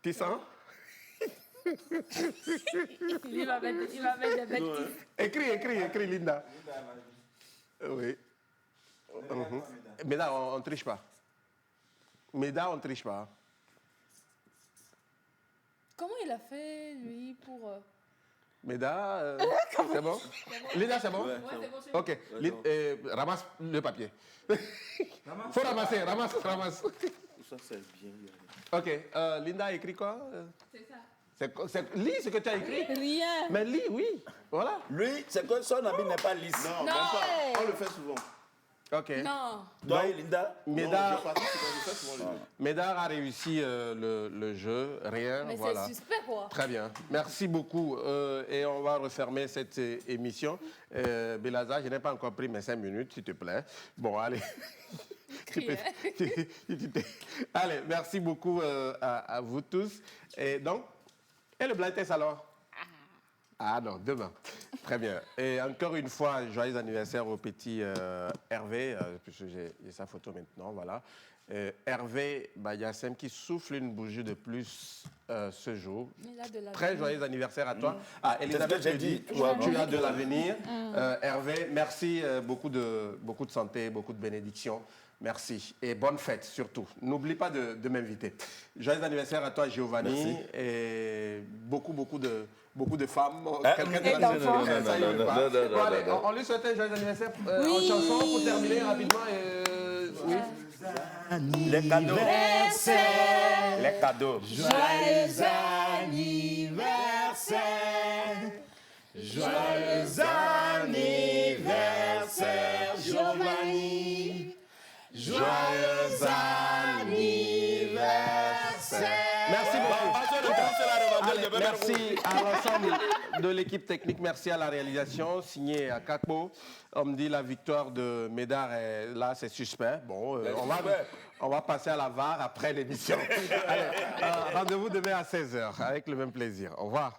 Tu sens? Il va mettre des bêtises. Écris, Linda. Oui. Meda, on ne triche pas. Meda, on ne triche pas. Comment il a fait, lui, pour... Meda, c'est bon? Linda, c'est bon? Ouais, c'est bon. Ok, ramasse le papier. Faut ramasser, ramasse. Ça, c'est bien. Ok, Linda a écrit quoi? C'est ça. Lis ce que tu as écrit. Rien. Mais lis, oui. Voilà. Lui, c'est que son habit n'est pas lisse. Non, même pas. On le fait souvent. Ok. Non. Toi, Linda? Médard a réussi le jeu, rien. Mais voilà. c'est suspect, quoi. Très bien. Merci beaucoup. Et on va refermer cette émission. Belaza, je n'ai pas encore pris mes 5 minutes, s'il te plaît. Bon, allez. Allez, merci beaucoup à vous tous. Et donc, et le blind test alors? Ah non, demain. Très bien. Et encore une fois, joyeux anniversaire au petit Hervé, puisque j'ai sa photo maintenant, voilà. Hervé Bayassem qui souffle une bougie de plus ce jour. Très joyeux anniversaire à toi. Ah, Elisabeth, j'ai dit, tu as de l'avenir. Hervé, merci, beaucoup de santé, beaucoup de bénédictions. Merci. Et bonne fête, surtout. N'oublie pas de m'inviter. Joyeux anniversaire à toi, Giovanni. Merci. Et beaucoup de femmes. Et d'enfants. On lui souhaite un joyeux anniversaire en chanson pour terminer rapidement. Oui. Les cadeaux. Les cadeaux. Joyeux anniversaire. Joyeux anniversaire, Giovanni. Joyeux anniversaire. Merci beaucoup. Merci à l'ensemble de l'équipe technique. Merci à la réalisation signée à Kakpo. On me dit la victoire de Médard est là, c'est suspect. Bon, on va passer à la VAR après l'émission. Rendez-vous demain à 16h avec le même plaisir. Au revoir.